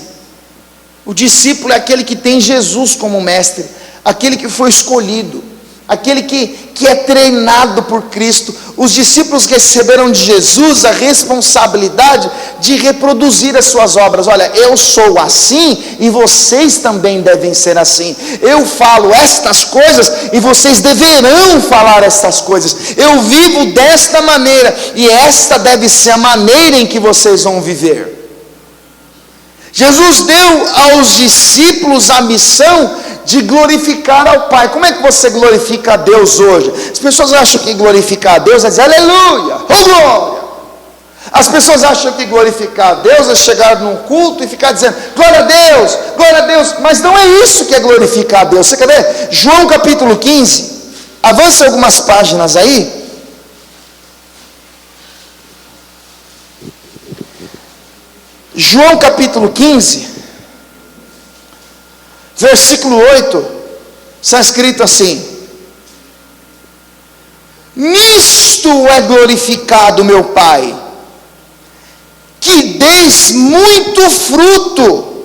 O discípulo é aquele que tem Jesus como mestre, aquele que foi escolhido, aquele que é treinado por Cristo. Os discípulos receberam de Jesus a responsabilidade de reproduzir as suas obras. Olha, eu sou assim e vocês também devem ser assim. Eu falo estas coisas e vocês deverão falar estas coisas. Eu vivo desta maneira e esta deve ser a maneira em que vocês vão viver. Jesus deu aos discípulos a missão de glorificar ao Pai. Como é que você glorifica a Deus hoje? As pessoas acham que glorificar a Deus é dizer aleluia, oh glória. As pessoas acham que glorificar a Deus é chegar num culto e ficar dizendo glória a Deus, mas não é isso que é glorificar a Deus. Você quer ver? João capítulo 15, avance algumas páginas aí. João capítulo 15, versículo 8, está escrito assim: nisto é glorificado meu Pai, que deis muito fruto,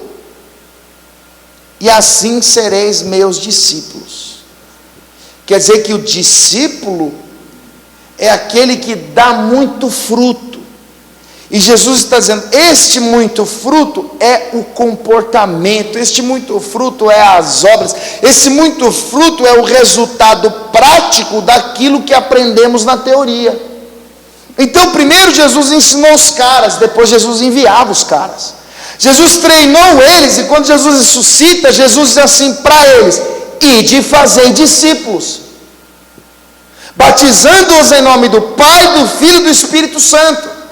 e assim sereis meus discípulos. Quer dizer que o discípulo é aquele que dá muito fruto. E Jesus está dizendo, este muito fruto é o comportamento, este muito fruto é as obras, esse muito fruto é o resultado prático daquilo que aprendemos na teoria. Então primeiro Jesus ensinou os caras, depois Jesus enviava os caras. Jesus treinou eles, e quando Jesus ressuscita, Jesus diz assim para eles: ide fazer discípulos, batizando-os em nome do Pai, do Filho e do Espírito Santo,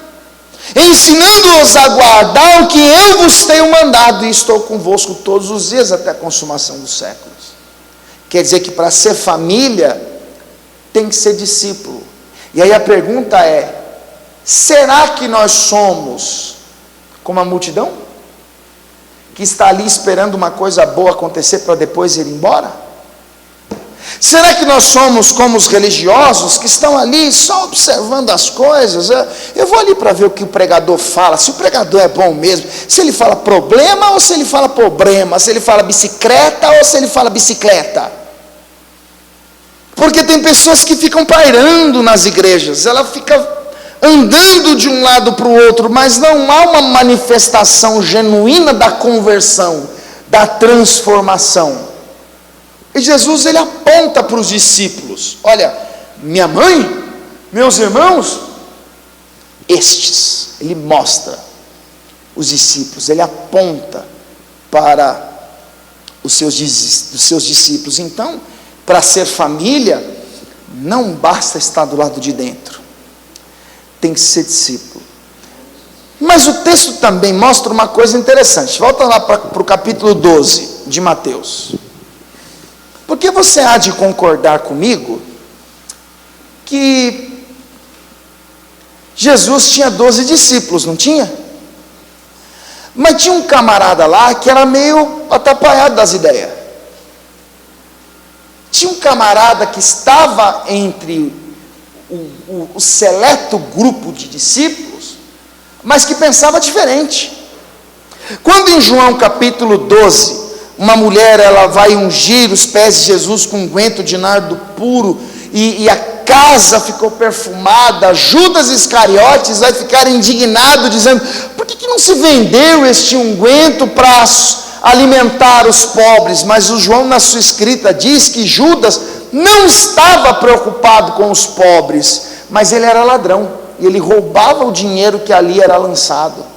ensinando-os a guardar o que eu vos tenho mandado, e estou convosco todos os dias até a consumação dos séculos. Quer dizer que para ser família tem que ser discípulo. E aí a pergunta é: será que nós somos como a multidão que está ali esperando uma coisa boa acontecer para depois ir embora? Será que nós somos como os religiosos que estão ali só observando as coisas? Eu vou ali para ver o que o pregador fala, se o pregador é bom mesmo, se ele fala problema ou se ele fala problema, se ele fala bicicleta ou se ele fala bicicleta. Porque tem pessoas que ficam pairando nas igrejas, ela fica andando de um lado para o outro, mas não há uma manifestação genuína da conversão, da transformação. E Jesus, ele aponta para os discípulos: olha, minha mãe, meus irmãos, estes, ele mostra os discípulos, ele aponta para os seus discípulos. Então, para ser família, não basta estar do lado de dentro, tem que ser discípulo. Mas o texto também mostra uma coisa interessante. Volta lá para o capítulo 12 de Mateus. Porque você há de concordar comigo que Jesus tinha 12 discípulos, não tinha? Mas tinha um camarada lá que era meio atrapalhado das ideias. Tinha um camarada que estava entre o seleto grupo de discípulos, mas que pensava diferente. Quando em João capítulo 12, uma mulher, ela vai ungir os pés de Jesus com unguento de nardo puro, e a casa ficou perfumada, Judas Iscariotes vai ficar indignado, dizendo: por que não se vendeu este unguento para alimentar os pobres? Mas o João, na sua escrita, diz que Judas não estava preocupado com os pobres, mas ele era ladrão, e ele roubava o dinheiro que ali era lançado.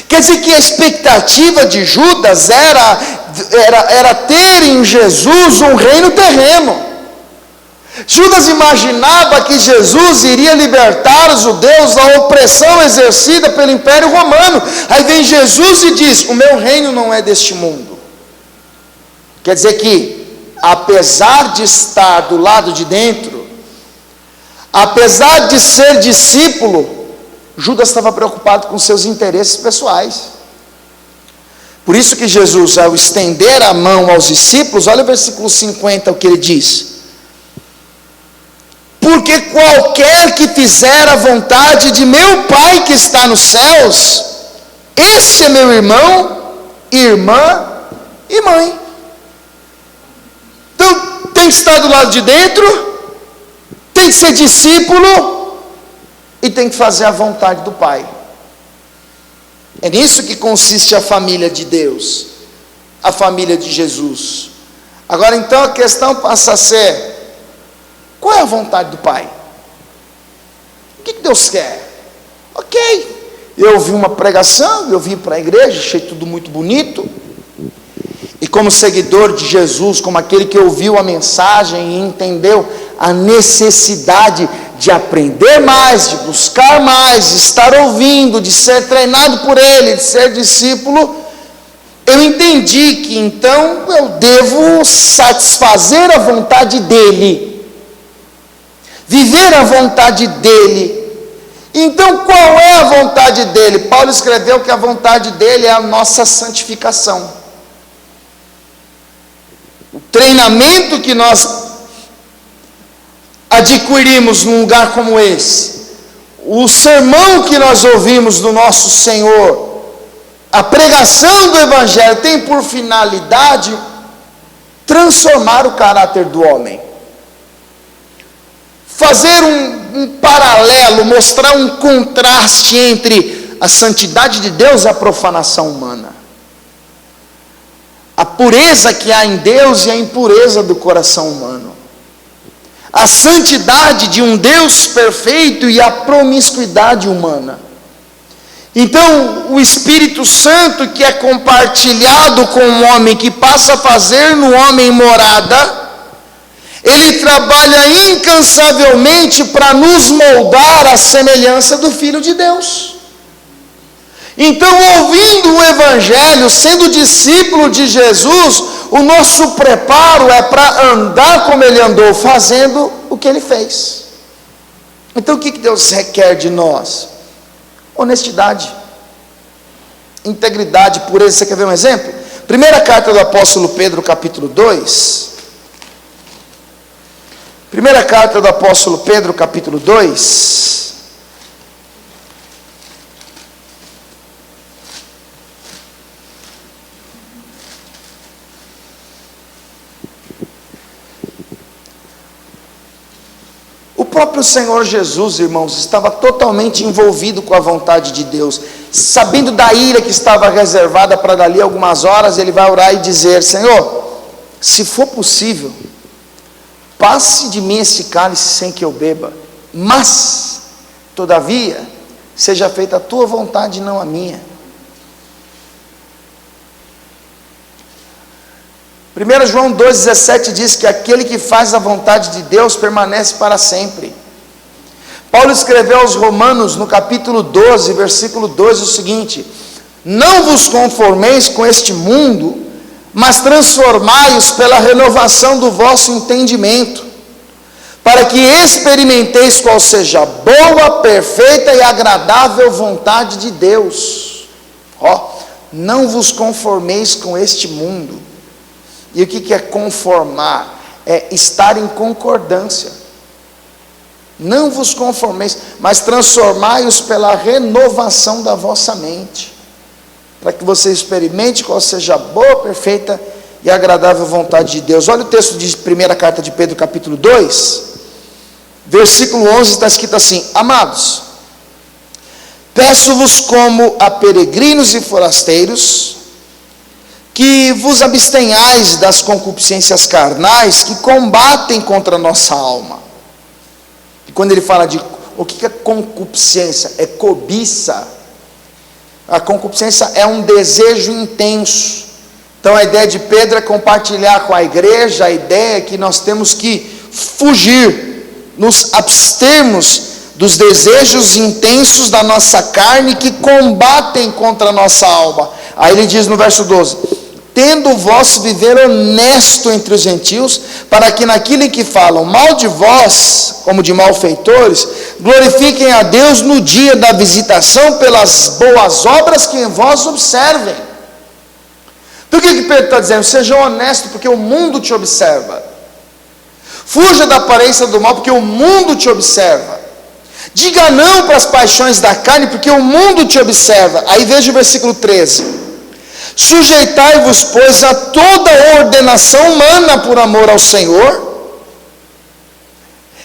Quer dizer que a expectativa de Judas era ter em Jesus um reino terreno. Judas imaginava que Jesus iria libertar os judeus da opressão exercida pelo Império Romano. Aí vem Jesus e diz: o meu reino não é deste mundo. Quer dizer que, apesar de estar do lado de dentro, apesar de ser discípulo, Judas estava preocupado com seus interesses pessoais. Por isso que Jesus, ao estender a mão aos discípulos, olha o versículo 50, o que ele diz: porque qualquer que fizer a vontade de meu Pai que está nos céus, esse é meu irmão, irmã e mãe. Então, tem que estar do lado de dentro, tem que ser discípulo e tem que fazer a vontade do Pai. É nisso que consiste a família de Deus, a família de Jesus. Agora então a questão passa a ser: qual é a vontade do Pai? O que Deus quer? Ok, eu ouvi uma pregação, eu vim para a igreja, achei tudo muito bonito, e como seguidor de Jesus, como aquele que ouviu a mensagem e entendeu a necessidade de aprender mais, de buscar mais, de estar ouvindo, de ser treinado por Ele, de ser discípulo, eu entendi que então eu devo satisfazer a vontade dEle, viver a vontade dEle. Então qual é a vontade dEle? Paulo escreveu que a vontade dEle é a nossa santificação. O treinamento que nós adquirimos num lugar como esse, o sermão que nós ouvimos do nosso Senhor, a pregação do Evangelho tem por finalidade transformar o caráter do homem, fazer um paralelo, mostrar um contraste entre a santidade de Deus e a profanação humana, a pureza que há em Deus e a impureza do coração humano, a santidade de um Deus perfeito e a promiscuidade humana. Então, o Espírito Santo que é compartilhado com o homem, que passa a fazer no homem morada, ele trabalha incansavelmente para nos moldar à semelhança do Filho de Deus. Então, ouvindo o Evangelho, sendo discípulo de Jesus, o nosso preparo é para andar como Ele andou, fazendo o que Ele fez. Então, o que Deus requer de nós? Honestidade, integridade, pureza. Você quer ver um exemplo? Primeira carta do apóstolo Pedro, capítulo 2. Primeira carta do apóstolo Pedro, capítulo 2. O próprio Senhor Jesus, irmãos, estava totalmente envolvido com a vontade de Deus, sabendo da ira que estava reservada para dali algumas horas. Ele vai orar e dizer: Senhor, se for possível, passe de mim esse cálice sem que eu beba, mas, todavia, seja feita a tua vontade e não a minha. 1 João 2,17 diz que aquele que faz a vontade de Deus permanece para sempre. Paulo escreveu aos Romanos, no capítulo 12, versículo 2, o seguinte: não vos conformeis com este mundo, mas transformai-os pela renovação do vosso entendimento, para que experimenteis qual seja a boa, perfeita e agradável vontade de Deus. Não vos conformeis com este mundo. E o que é conformar? É estar em concordância. Não vos conformeis, mas transformai-os pela renovação da vossa mente, para que você experimente qual seja a boa, perfeita e agradável vontade de Deus. Olha o texto de primeira carta de Pedro, capítulo 2, versículo 11, está escrito assim: amados, peço-vos como a peregrinos e forasteiros, que vos abstenhais das concupiscências carnais que combatem contra a nossa alma. E quando ele fala de o que é concupiscência, é cobiça. A concupiscência é um desejo intenso. Então a ideia de Pedro é compartilhar com a igreja a ideia que nós temos que fugir, nos abstermos dos desejos intensos da nossa carne que combatem contra a nossa alma. Aí ele diz no verso 12: tendo o vosso viver honesto entre os gentios, para que naquilo em que falam mal de vós, como de malfeitores, glorifiquem a Deus no dia da visitação pelas boas obras que em vós observem. Então o que Pedro está dizendo? Seja honesto, porque o mundo te observa. Fuja da aparência do mal, porque o mundo te observa. Diga não para as paixões da carne, porque o mundo te observa. Aí veja o versículo 13: sujeitai-vos, pois, a toda ordenação humana por amor ao Senhor,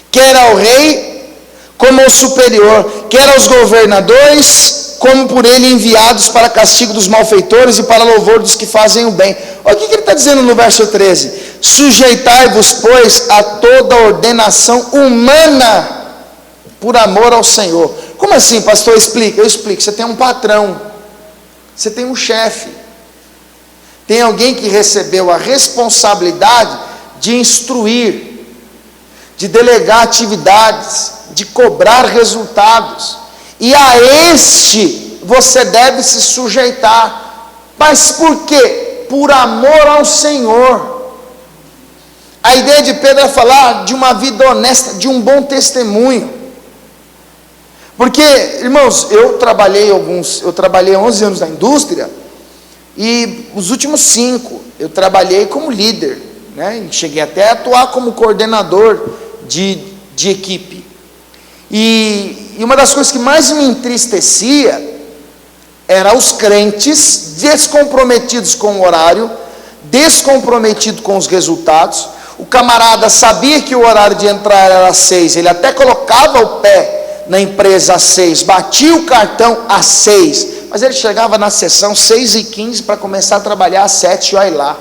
quer ao rei como ao superior, quer aos governadores como por ele enviados para castigo dos malfeitores e para louvor dos que fazem o bem. Olha o que ele está dizendo no verso 13: sujeitai-vos, pois, a toda ordenação humana por amor ao Senhor. Como assim, pastor? Explica. Eu explico. Você tem um patrão, você tem um chefe, tem alguém que recebeu a responsabilidade de instruir, de delegar atividades, de cobrar resultados, e a este você deve se sujeitar. Mas por quê? Por amor ao Senhor. A ideia de Pedro é falar de uma vida honesta, de um bom testemunho. Porque, irmãos, eu trabalhei 11 anos na indústria, e os últimos 5 eu trabalhei como líder, né? Cheguei até a atuar como coordenador de equipe. E uma das coisas que mais me entristecia era os crentes descomprometidos com o horário, descomprometido com os resultados. O camarada sabia que o horário de entrar era às 6, ele até colocava o pé na empresa às 6, batia o cartão às 6, mas ele chegava na sessão 6h15 para começar a trabalhar às 7 e olha lá.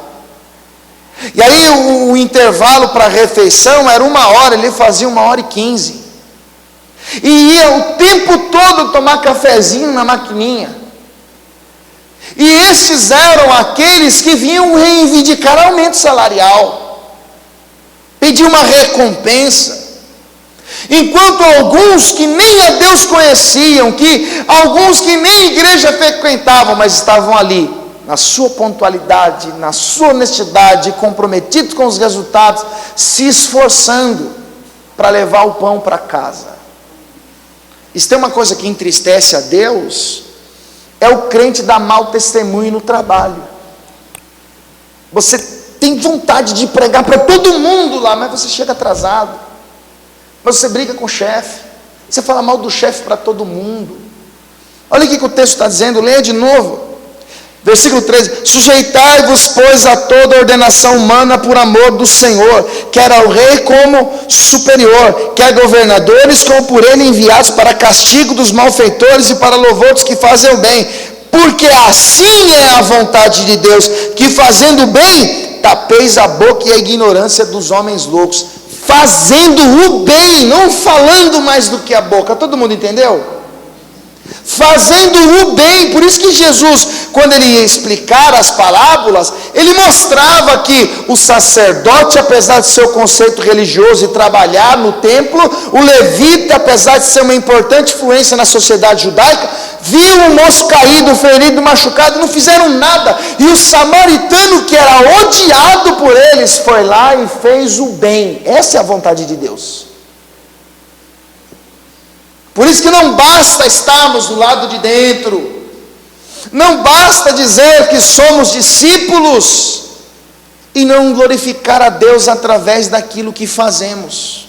E aí o intervalo para a refeição era 1 hora, ele fazia 1h15, e ia o tempo todo tomar cafezinho na maquininha. E estes eram aqueles que vinham reivindicar aumento salarial, pedir uma recompensa. Enquanto alguns que nem a Deus conheciam, alguns que nem a igreja frequentavam, mas estavam ali, na sua pontualidade, na sua honestidade, comprometidos com os resultados, se esforçando para levar o pão para casa. Isso tem uma coisa que entristece a Deus, é o crente dar mau testemunho no trabalho. Você tem vontade de pregar para todo mundo lá, mas você chega atrasado. Mas você briga com o chefe, você fala mal do chefe para todo mundo. Olha o que o texto está dizendo, leia de novo. Versículo 13: sujeitai-vos, pois, a toda ordenação humana por amor do Senhor, quer ao rei como superior, quer governadores como por ele enviados para castigo dos malfeitores e para louvor dos que fazem o bem. Porque assim é a vontade de Deus, que fazendo o bem, tapeis a boca e a ignorância dos homens loucos. Fazendo o bem, não falando mais do que a boca. Todo mundo entendeu? Fazendo o bem. Por isso que Jesus, quando ele ia explicar as parábolas, ele mostrava que o sacerdote, apesar de ser o conceito religioso e trabalhar no templo, o levita, apesar de ser uma importante influência na sociedade judaica, viu um moço caído, ferido, machucado, não fizeram nada, e o samaritano, que era odiado por eles, foi lá e fez o bem. Essa é a vontade de Deus. Por isso que não basta estarmos do lado de dentro, não basta dizer que somos discípulos e não glorificar a Deus através daquilo que fazemos,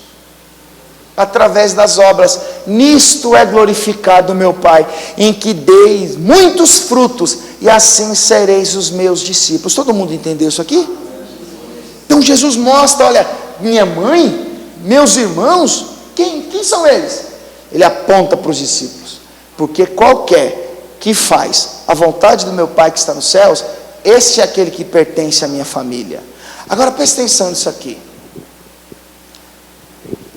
através das obras. Nisto é glorificado meu Pai, em que deis muitos frutos, e assim sereis os meus discípulos. Todo mundo entendeu isso aqui? Então Jesus mostra, olha, minha mãe, meus irmãos, quem são eles? Ele aponta para os discípulos, porque qualquer que faz a vontade do meu Pai que está nos céus, esse é aquele que pertence à minha família. Agora presta atenção nisso aqui.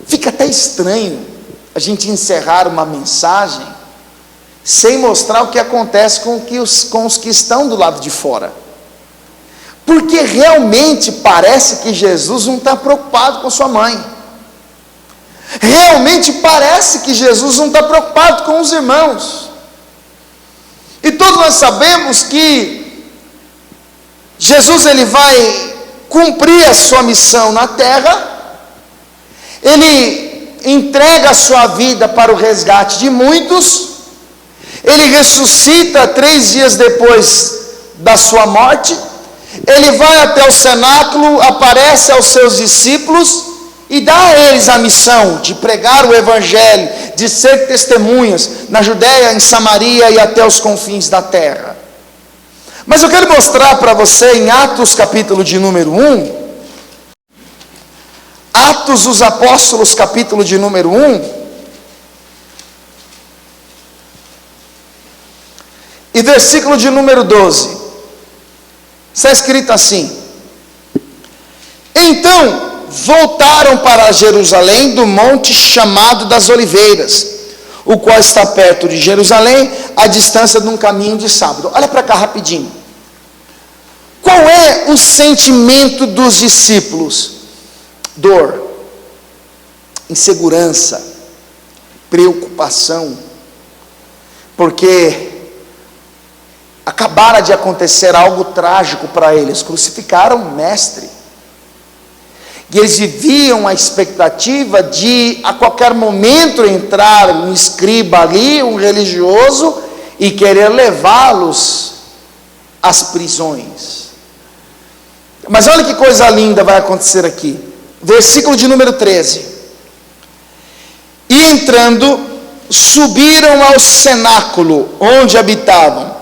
Fica até estranho a gente encerrar uma mensagem sem mostrar o que acontece com os que estão do lado de fora, porque realmente parece que Jesus não está preocupado com sua mãe. Realmente parece que Jesus não está preocupado com os irmãos. E todos nós sabemos que Jesus ele vai cumprir a sua missão na terra. Ele entrega a sua vida para o resgate de muitos. Ele ressuscita 3 dias depois da sua morte. Ele vai até o cenáculo, aparece aos seus discípulos e dá a eles a missão de pregar o evangelho, de ser testemunhas na Judéia, em Samaria e até os confins da terra. Mas eu quero mostrar para você em Atos capítulo de número 1, Atos dos Apóstolos capítulo de número 1, e versículo de número 12, está escrito assim: então voltaram para Jerusalém do monte chamado das Oliveiras, o qual está perto de Jerusalém, à distância de um caminho de sábado. Olha para cá rapidinho. Qual é o sentimento dos discípulos? Dor, insegurança, preocupação, porque acabara de acontecer algo trágico para eles. Crucificaram o mestre. E eles viviam a expectativa de a qualquer momento entrar um escriba ali, um religioso, e querer levá-los às prisões. Mas olha que coisa linda vai acontecer aqui. Versículo de número 13. E entrando, subiram ao cenáculo onde habitavam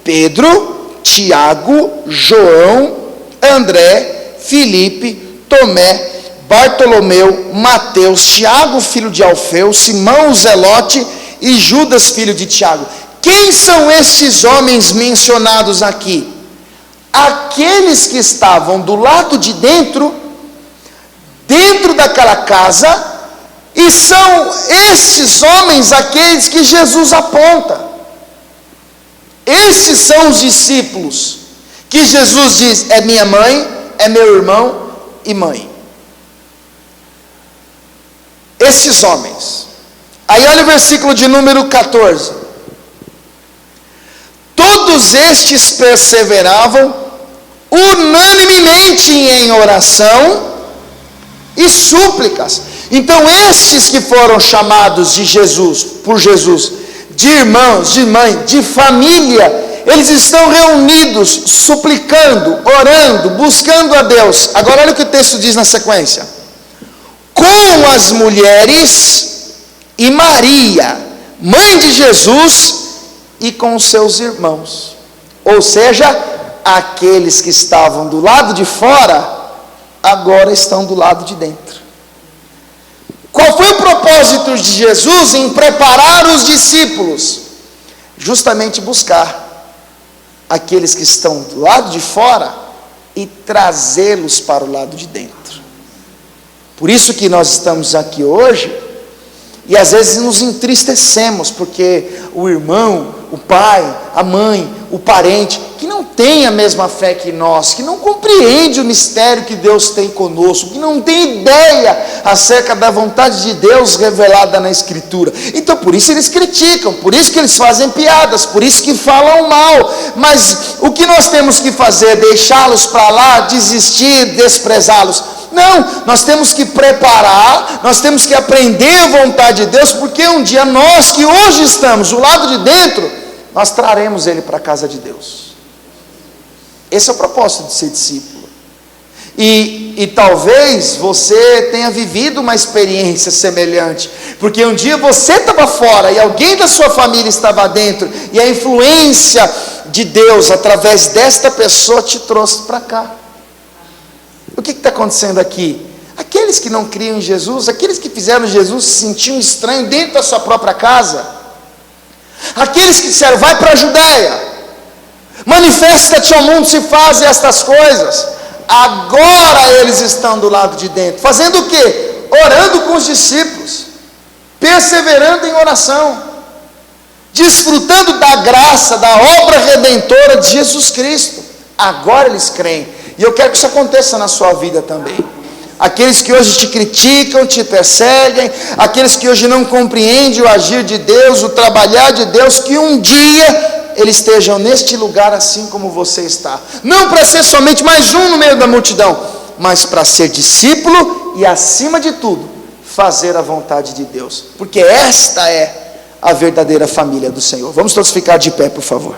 Pedro, Tiago, João, André, Filipe, Tomé, Bartolomeu, Mateus, Tiago, filho de Alfeu, Simão, Zelote e Judas, filho de Tiago. Quem são estes homens mencionados aqui? Aqueles que estavam do lado de dentro daquela casa, e são estes homens aqueles que Jesus aponta. Estes são os discípulos que Jesus diz: é minha mãe, é meu irmão e mãe. Estes homens. Aí olha o versículo de número 14. Todos estes perseveravam unanimemente em oração e súplicas. Então estes que foram chamados de Jesus, por Jesus, de irmãos, de mãe, de família, eles estão reunidos, suplicando, orando, buscando a Deus. Agora olha o que o texto diz na sequência: com as mulheres e Maria, mãe de Jesus, e com seus irmãos. Ou seja, aqueles que estavam do lado de fora, agora estão do lado de dentro. Qual foi o propósito de Jesus em preparar os discípulos? Justamente buscar aqueles que estão do lado de fora e trazê-los para o lado de dentro. Por isso que nós estamos aqui hoje, e às vezes nos entristecemos, porque o irmão, o pai, a mãe, o parente, que não tem a mesma fé que nós, que não compreende o mistério que Deus tem conosco, que não tem ideia acerca da vontade de Deus revelada na Escritura. Então por isso eles criticam, por isso que eles fazem piadas, por isso que falam mal. Mas o que nós temos que fazer? Deixá-los para lá, desistir, desprezá-los? Não, nós temos que preparar, nós temos que aprender a vontade de Deus, porque um dia nós que hoje estamos do lado de dentro, nós traremos ele para a casa de Deus. Esse é o propósito de ser discípulo. E talvez você tenha vivido uma experiência semelhante, porque um dia você estava fora e alguém da sua família estava dentro, e a influência de Deus através desta pessoa te trouxe para cá. O que está acontecendo aqui? Aqueles que não criam em Jesus, aqueles que fizeram Jesus se sentir um estranho dentro da sua própria casa, aqueles que disseram: vai para a Judéia, manifesta-te ao mundo se fazem estas coisas. Agora eles estão do lado de dentro, fazendo o quê? Orando com os discípulos, perseverando em oração, desfrutando da graça, da obra redentora de Jesus Cristo. Agora eles creem. E eu quero que isso aconteça na sua vida também. aqueles que hoje te criticam, te perseguem, aqueles que hoje não compreendem o agir de Deus, o trabalhar de Deus, que um dia eles estejam neste lugar assim como você está, não para ser somente mais um no meio da multidão, mas para ser discípulo e, acima de tudo, fazer a vontade de Deus, porque esta é a verdadeira família do Senhor. Vamos todos ficar de pé, por favor.